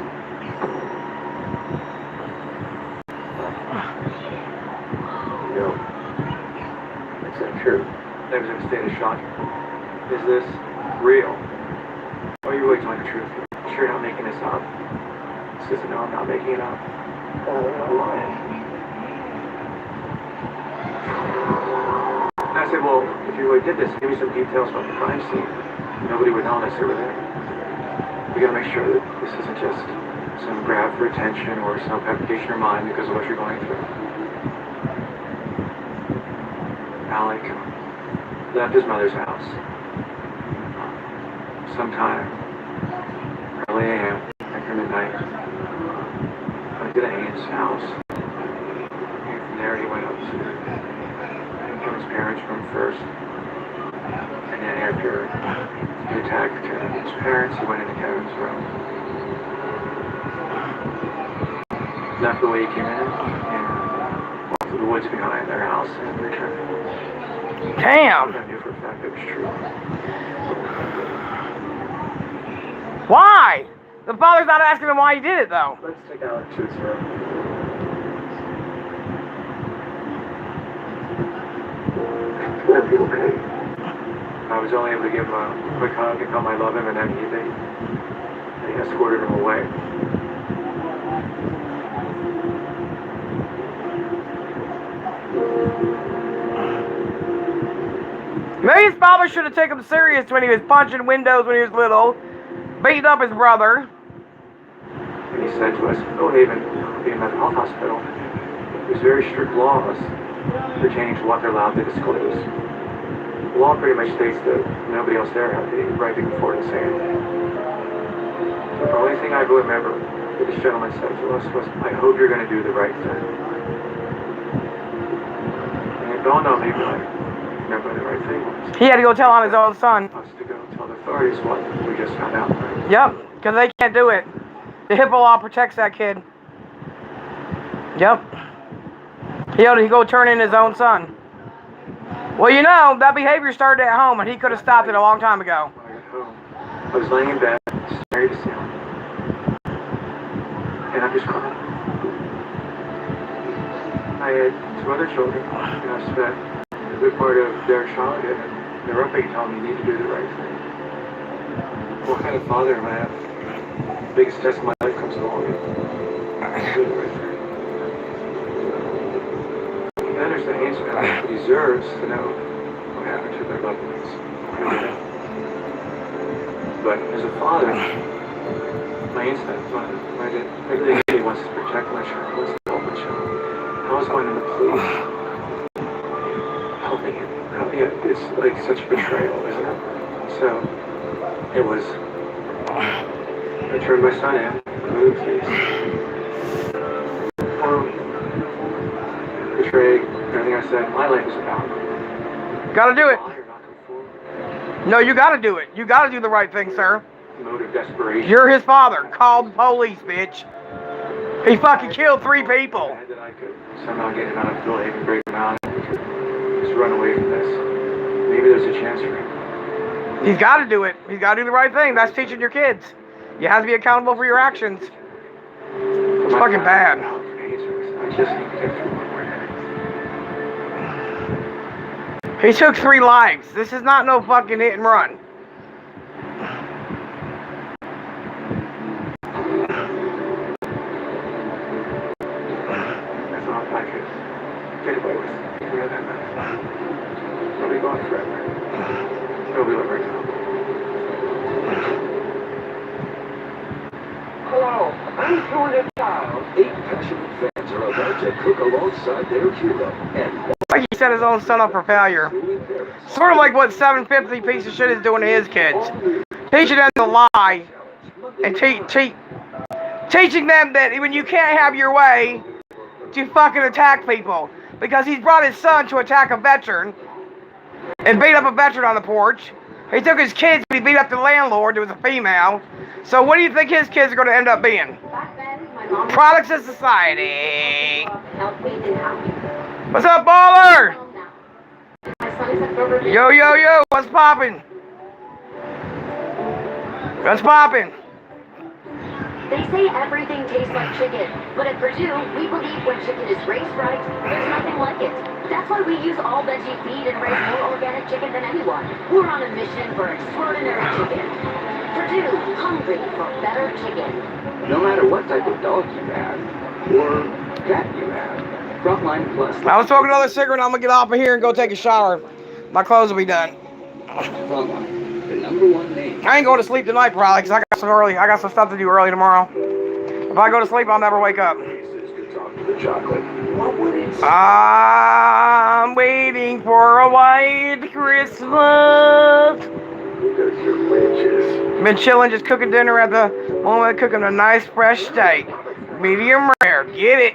No. It's not true. I was in a state of shock. Is this real? Are you really telling the truth? I'm sure you're not making this up. He says, no, I'm not making it up. I'm lying. And I said, well, if you really did this, give me some details about the crime scene. Nobody would know unless they were there. We gotta make sure that this isn't just some grab for attention or some application of your mind because of what you're going through. Alec left his mother's house sometime early a.m. after midnight. Went to the Haynes house. And from there he went up to Kevin's parents' room first. And then after he attacked Kevin's parents, he went into Kevin's room. Left the way he came in and woods behind their house and returned. Damn. I knew for a fact it was true. Why? The father's not asking him why he did it, though. Let's take Alec to his room. It'll be okay. I was only able to give him a quick hug and tell him I love him, and then they escorted him away. Maybe his father should have taken him serious when he was punching windows when he was little, beating up his brother. And he said to us, Millhaven, being a mental health hospital, there's very strict laws pertaining to what they're allowed to disclose. The law pretty much states that nobody else there had the right to come forward and say anything. The only thing I remember that this gentleman said to us was, I hope you're going to do the right thing. And it dawned on me, like, remember the right thing was. He had to go tell on his own son. Us to go tell the authorities what we just found out. Yep, because they can't do it. The HIPAA law protects that kid. Yep. He ought to go turn in his own son. Well, you know, that behavior started at home, and he could have stopped it a long time ago. When I got home, I was laying in bed, staring at the ceiling, and I'm just crying. I had two other children, and I spent a good part of their childhood, and they're up and telling me you need to do the right thing. What kind of father am I? The biggest test of my life comes along, and I do the right thing. Then there's the Haynes family who deserves to know what happened to their loved ones. But as a father, my instinct, everything he wants to protect my child, wants to help my child. I was going to the police. Helping him. It's like such a betrayal, isn't it? So, it was, I turned my son in, removed his betrayed everything I said my life is about. Gotta do it. No, you gotta do it. You gotta do the right thing, sir. Mode of desperation. You're his father. Call the police, bitch. He fucking killed 3 people. That I could somehow get him out of Millhaven, break him out, and just run away from this. Maybe there's a chance for him. He's gotta do it. He's gotta do the right thing. That's teaching your kids. You have to be accountable for your actions. It's fucking bad. I just need to get through one more day. He took 3 lives. This is not no fucking hit and run. I thought I could get away with that man. I'll be gone forever. I'll be right now. Hello, I'm Julia Child. 8 passionate fans are about to cook alongside their hero and Like he set his own son up for failure. Sort of like what 750 piece of shit is doing to his kids. Teaching them to lie. And teaching them that when you can't have your way, to fucking attack people. Because he's brought his son to attack a veteran. And beat up a veteran on the porch. He took his kids and he beat up the landlord who was a female. So what do you think his kids are going to end up being? Back then, my mom Products of society. healthy and happy. What's up, baller? My son is a Burger King. Yo, yo, yo, what's poppin'? What's poppin'? They say everything tastes like chicken, but at Purdue, we believe when chicken is raised right, there's nothing like it. That's why we use all veggie feed and raise more organic chicken than anyone. We're on a mission for extraordinary chicken. Purdue, hungry for better chicken. no matter what type of dog you have or cat you have, Frontline Plus. I was smoking another cigarette. I'm gonna get off of here and go take a shower. My clothes will be done. Frontline, the #1 name. I ain't going to sleep tonight probably because I got some stuff to do early tomorrow. If I go to sleep, I'll never wake up. The chocolate. What would it say? I'm waiting for a white Christmas. Because you're witches. Been chilling, just cooking dinner at the moment, cooking a nice fresh steak. Medium rare. Get it.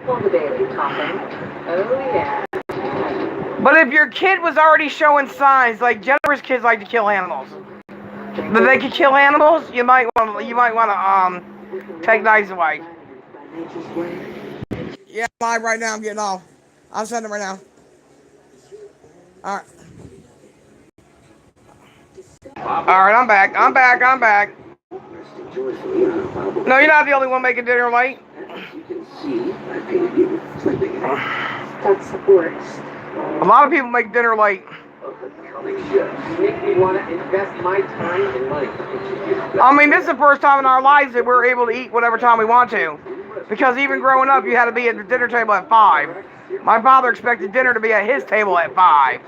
For the Bailey topping. Oh, yeah. But if your kid was already showing signs, like Jennifer's kids like to kill animals, that they could kill animals, you might want to take Nice away. Yeah, I'm live right now. I'm getting off. I'll send it right now. All right. All right, I'm back. I'm back. No, you're not the only one making dinner late. That's the worst. A lot of people make dinner late. Make me want to invest my time and money. I mean, this is the first time in our lives that we're able to eat whatever time we want to. Because even growing up, you had to be at the dinner table at 5. My father expected dinner to be at his table at 5.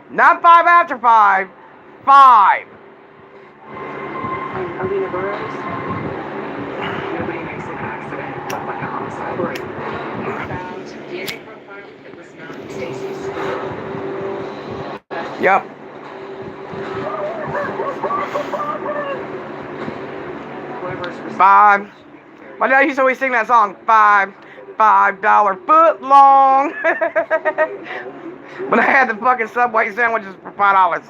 Not 5 after 5. 5. I'm Alina Burrows. Nobody makes an accident, but like a homicide. We found DNA profile. It was not Stacy's. Yep. Whoever's 5. My dad used to always sing that song, $5 foot long. When I had the fucking Subway sandwiches for $5.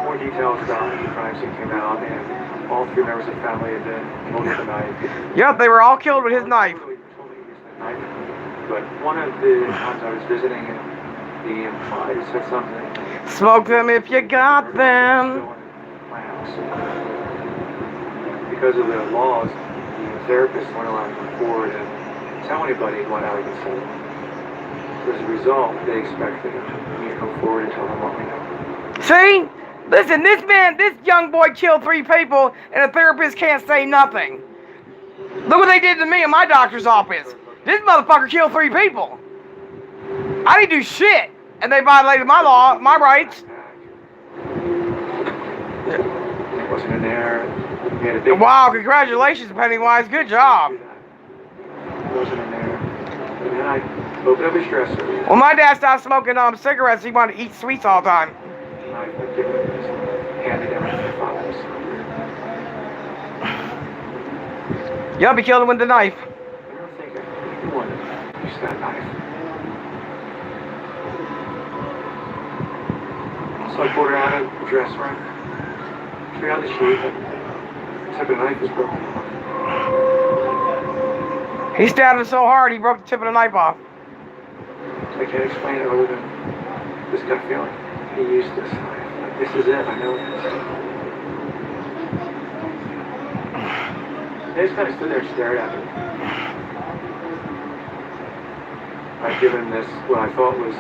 More details about the crime scene came out, and all 3 members of the family had been killed with a knife. Yep, they were all killed with his knife. But one of the times I was visiting, the employee said something. Smoke them if you got them. My house. Because of the laws, the therapist weren't allowed to come forward and tell anybody what Allie had said. So as a result, they expected me to come forward and tell them what we know. See? Listen, this young boy killed 3 people, and a therapist can't say nothing. Look what they did to me in my doctor's office. This motherfucker killed 3 people. I didn't do shit, and they violated my law, my rights. It wasn't in there. We had a big Wow, congratulations, Pennywise. Good job. It wasn't in there. And then I opened up his dresser. When my dad stopped smoking cigarettes, he wanted to eat sweets all the time. And I handed him my father's. Yup, he killed him with the knife. I don't think anyone used that knife. So I pulled her out of the dresser and took out the sheet. The tip of the knife was broken off. He stabbed him so hard, he broke the tip of the knife off. I can't explain it other than this gut feeling. He used this knife. Like, this is it. I know this. I just kind of stood there and stared at him. I'd given this, what I thought was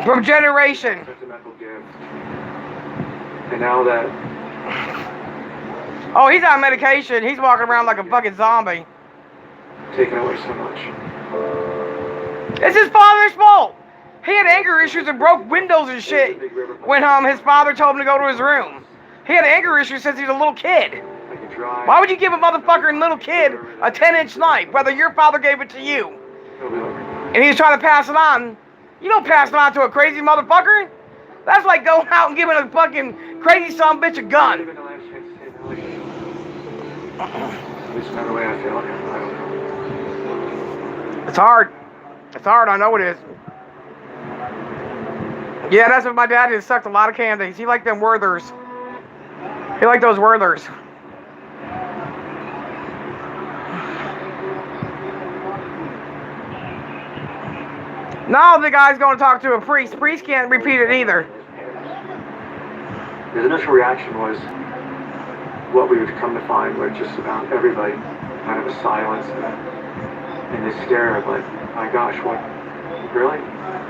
From generation. a sentimental gift. And now that Oh, he's on medication. He's walking around like a fucking zombie. taken away so much. It's his father's fault. He had anger issues and broke windows and shit when his father told him to go to his room. He had anger issues since he was a little kid. I could drive. Why would you give a motherfucking little kid a 10-inch knife, whether your father gave it to you? He'll be over. And he was trying to pass it on. You don't pass it on to a crazy motherfucker. That's like going out and giving a fucking crazy son of a bitch a gun. Even the last chance to say no. At least not the way I feel. I don't know. It's hard. It's hard, I know it is. Yeah, that's what my dad did. Sucked a lot of candies. He liked them Werthers. He liked those Werthers. Now the guy's going to talk to a priest. Priest can't repeat it either. His initial reaction was what we would come to find were just about everybody kind of a silence and this stare of like, my gosh, what, really?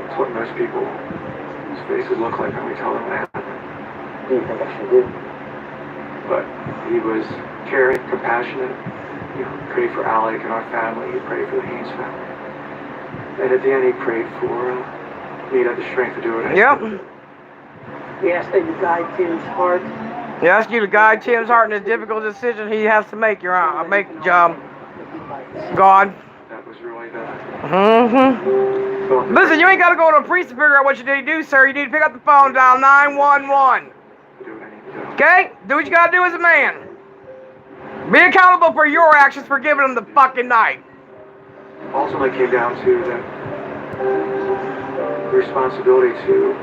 It's what most people's faces look like when we tell them what happened. What do you think I should do? But he was caring, compassionate. He prayed for Alec and our family. He prayed for the Haynes family. And at the end, he prayed for me to have the strength to do it. Yep. He asked that you guide Tim's heart. He asked you to guide Tim's heart in a difficult decision he has to make. God. That was really the... Mm-hmm. Listen, you ain't got to go to a priest to figure out what you need to do, sir. You need to pick up the phone, dial 911. Do what I need to do. Okay? Do what you got to do as a man. Be accountable for your actions for giving him the fucking knife. Ultimately came down to the responsibility to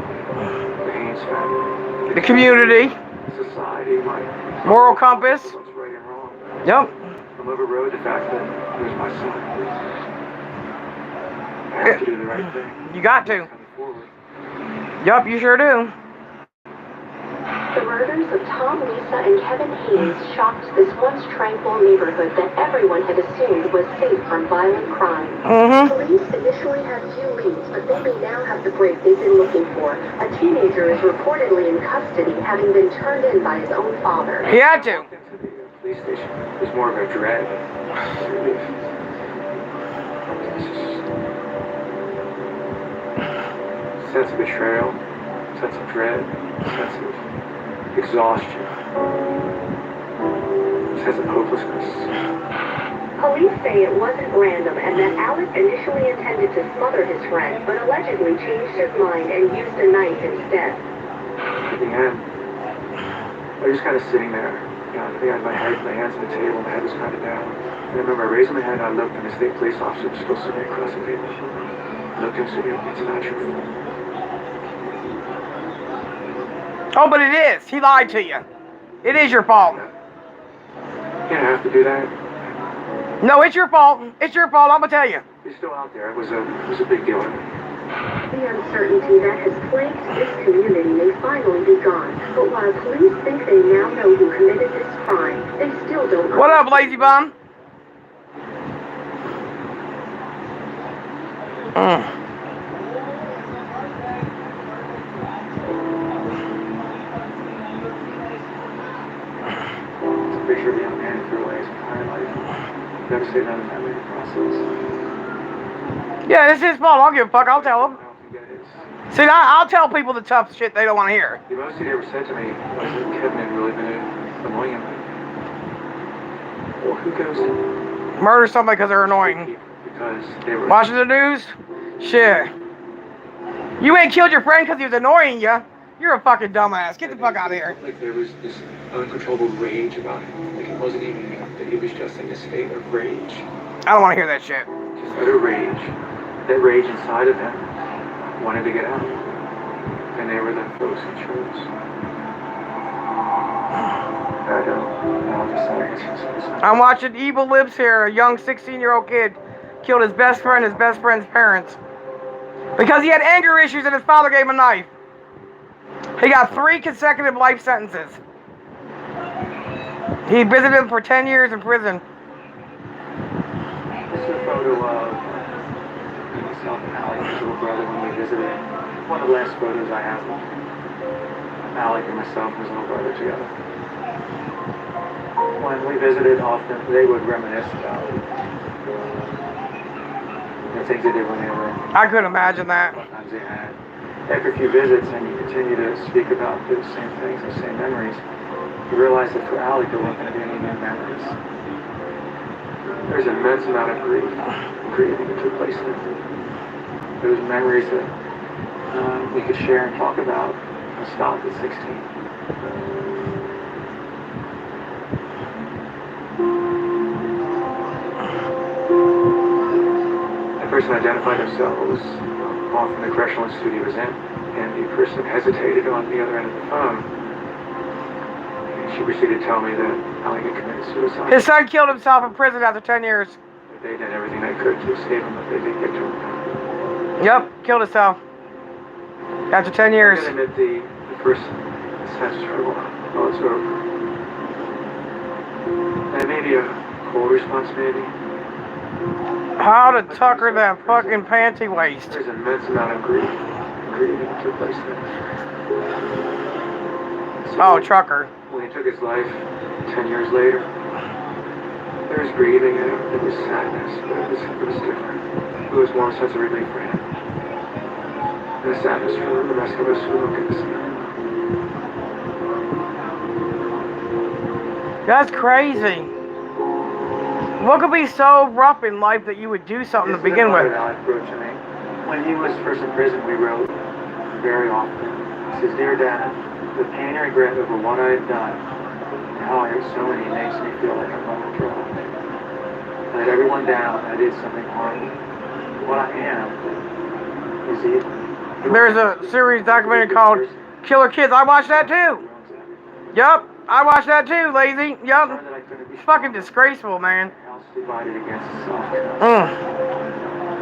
the Haynes family. The community. Society, my Moral compass. what's right and wrong. Yep. I'm overrode the fact that he was my son. I have to do the right thing. You got to. Coming forward. Yup, you sure do. The murders of Tom, Lisa, and Kevin Hayes shocked this once tranquil neighborhood that everyone had assumed was safe from violent crime. Police initially had few leads, but they may now have the break they've been looking for. A teenager is reportedly in custody, having been turned in by his own father. He had to. Into the police station. It was more of a dread. Relief. Sense of betrayal, sense of dread, sense of exhaustion, sense of hopelessness. Police say it wasn't random and that Alec initially intended to smother his friend, but allegedly changed his mind and used a knife instead. At the end, I was just kind of sitting there. You know, I think I had my hands on the table, my head was kind of down. And I remember I raised my head and I looked, and the state police officer was still sitting across the table. I looked and said, "It's not your fault." Oh, but it is. He lied to you. It is your fault. You didn't have to do that. No, it's your fault. It's your fault. I'm gonna tell you. He's still out there. It was a big deal. The uncertainty that has plagued this community may finally be gone, but while police think they now know who committed this crime, they still don't know. What up, lazy bum? Picture of a young man who threw away his entire life. Devastated on the family process. Yeah, it's his fault. I don't give a fuck. I'll tell him. I don't think that is. See, I'll tell people the tough shit they don't want to hear. The most he ever said to me was that Kevin had really been annoying him. Well, who goes to Murder somebody because they're annoying. because they were Watching the news? Shit. You ain't killed your friend because he was annoying you. You're a fucking dumbass. Get the fuck out of here. Like there was this uncontrollable rage about him. Like it wasn't even that he was just in a state of rage. I don't want to hear that shit. Just utter rage. That rage inside of him wanted to get out. And they were the folks who chose. I don't know what to say. I'm watching Evil Lives here. A young 16-year-old kid killed his best friend, his best friend's parents. Because he had anger issues and his father gave him a knife. He got 3 consecutive life sentences. He visited him for 10 years in prison. This is a photo of myself and Alec, his little brother, when we visited. One of the last photos I have of Alec and myself and his little brother together. When we visited often, they would reminisce about the things they did when they were I couldn't imagine that. times they had. After a few visits and you continue to speak about those same things, those same memories, you realize that for Alec there weren't going to be any new memories. There's an immense amount of grieving that took place there. Those memories that we could share and talk about stopped at 16. The person identified themselves off in the correctional institute he was in, and the person hesitated on the other end of the phone. And she proceeded to tell me that Alec had committed suicide. His son killed himself in prison after 10 years. That they did everything they could to save him, but they did get to him. Yep, killed himself. After 10 years. I'm gonna admit the first sense of struggle. Oh, it's over. And maybe a cold response, maybe. How to tucker that fucking panty waist. There's an immense amount of grieving that took place there. So Oh, trucker. when he took his life 10 years later, there was grieving and there was sadness, but it was different. It was more a sense of relief for him. And a sadness for the rest of us who don't get to see him. That's crazy. What could be so rough in life that you would do something to begin with? Alec wrote to me. When he was first in prison, we wrote very often. He says, "Dear Dad, the pain and regret over what I had done and how I hurt so many makes me feel like I'm on the draw. I let everyone down. I did something horrible. What I am is evil." There's a series documentary called Killer Kids. I watched that too. Yup, I watched that too, lazy. Yup. It's fucking disgraceful, man. House divided against itself. Mm.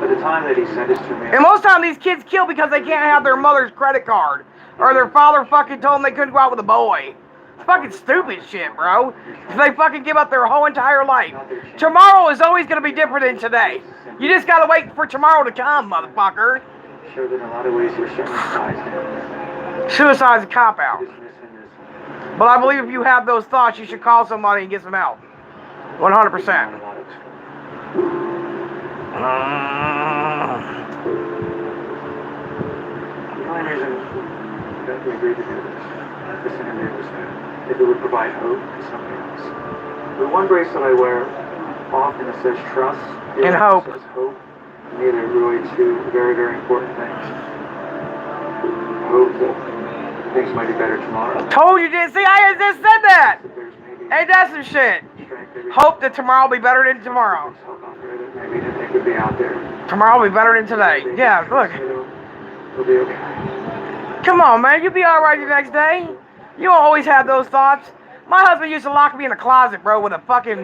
By the time that he sent us to me, And most time these kids kill because they can't have their mother's credit card. Or their father fucking told them they couldn't go out with a boy. It's fucking stupid shit, bro. They fucking give up their whole entire life. Tomorrow is always going to be different than today. You just got to wait for tomorrow to come, motherfucker. showed that in a lot of ways you're showing size. Suicide's a cop-out. But I believe if you have those thoughts, you should call somebody and get some help. 100%. The only reason that we agreed to do this interview was that if it would provide hope to somebody else. The one bracelet I wear, often it says trust. And hope. It says hope. Neither are really two very, very important things. Hope that things might be better tomorrow. Told you, didn't see? I just said that. That there's maybe Ain't that some shit? strength that we Hope that tomorrow will be better than tomorrow. can hope out there that maybe that they could be out there. Tomorrow will be better than today. Yeah, look. It'll be okay. Come on, man. You'll be alright the next day. You don't always have those thoughts. My husband used to lock me in a closet, bro, with a pot.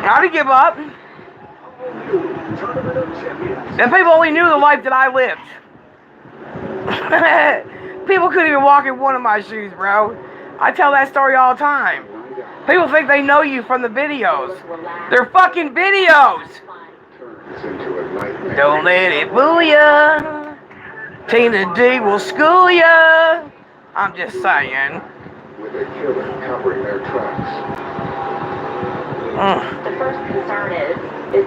How'd he give up? And people only knew the life that I lived. People couldn't even walk in one of my shoes, bro. I tell that story all the time. People think they know you from the videos. They're fucking videos. Don't let it fool ya. Tina D will school ya. I'm just saying. With a killer covering their tracks. The first concern is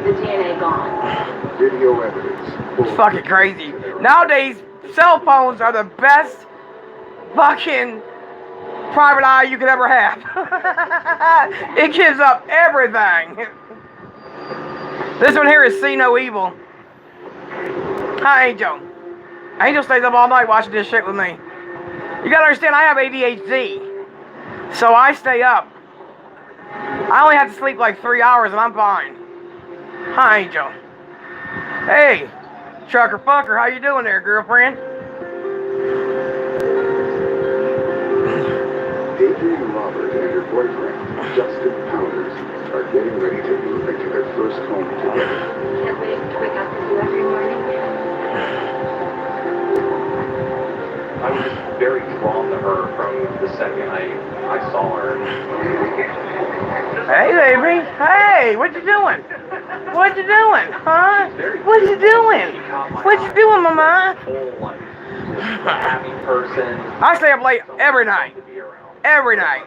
the DNA gone? Video evidence. It's fucking crazy. Nowadays, cell phones are the best fucking private eye you could ever have. It gives up everything. This one here is See No Evil. Hi, Angel. Angel stays up all night watching this shit with me. You gotta understand, I have ADHD. So I stay up. I only have to sleep like 3 hours and I'm fine. Hi, Angel. Hey, trucker fucker, how you doing there, girlfriend? Adrian Robert and her boyfriend, Justin Powers, are getting ready to move into their first home together. Can't wait to wake up with you every morning. I was just very drawn to her from the second I saw her. Hey, baby. Hey, what you doing? What you doing, huh? What you doing? What you doing, mama? Whole life, just a happy person. I stay up late every night. To be around. Every night.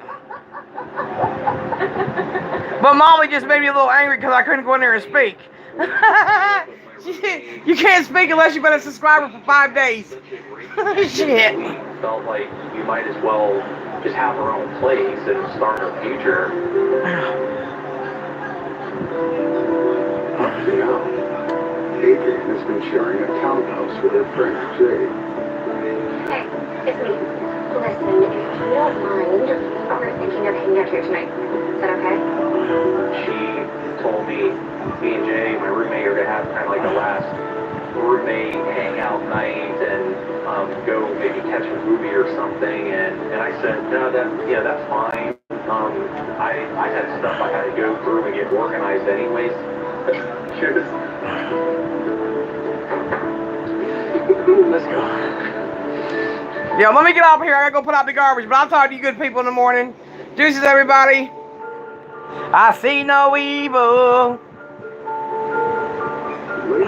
But Molly just made me a little angry because I couldn't go in there and speak. You can't speak unless you've been a subscriber for 5 days. Shit. Felt like you might as well just have her own place and start her future. Up to now, Adrian has been sharing a townhouse with her friend Jay. Hey, it's me. Listen, if you don't mind, we're thinking of hanging out here tonight. Is that okay? She told me and Jay, my roommate, are gonna have kind of like a last roommate hangout night and go maybe catch a movie or something. And I said, no, that's fine. I had stuff I had to go through and get organized anyways. Cheers. Let's go. Yo, let me get off here. I gotta go put out the garbage, but I'll talk to you good people in the morning. Deuces, everybody. I see no evil.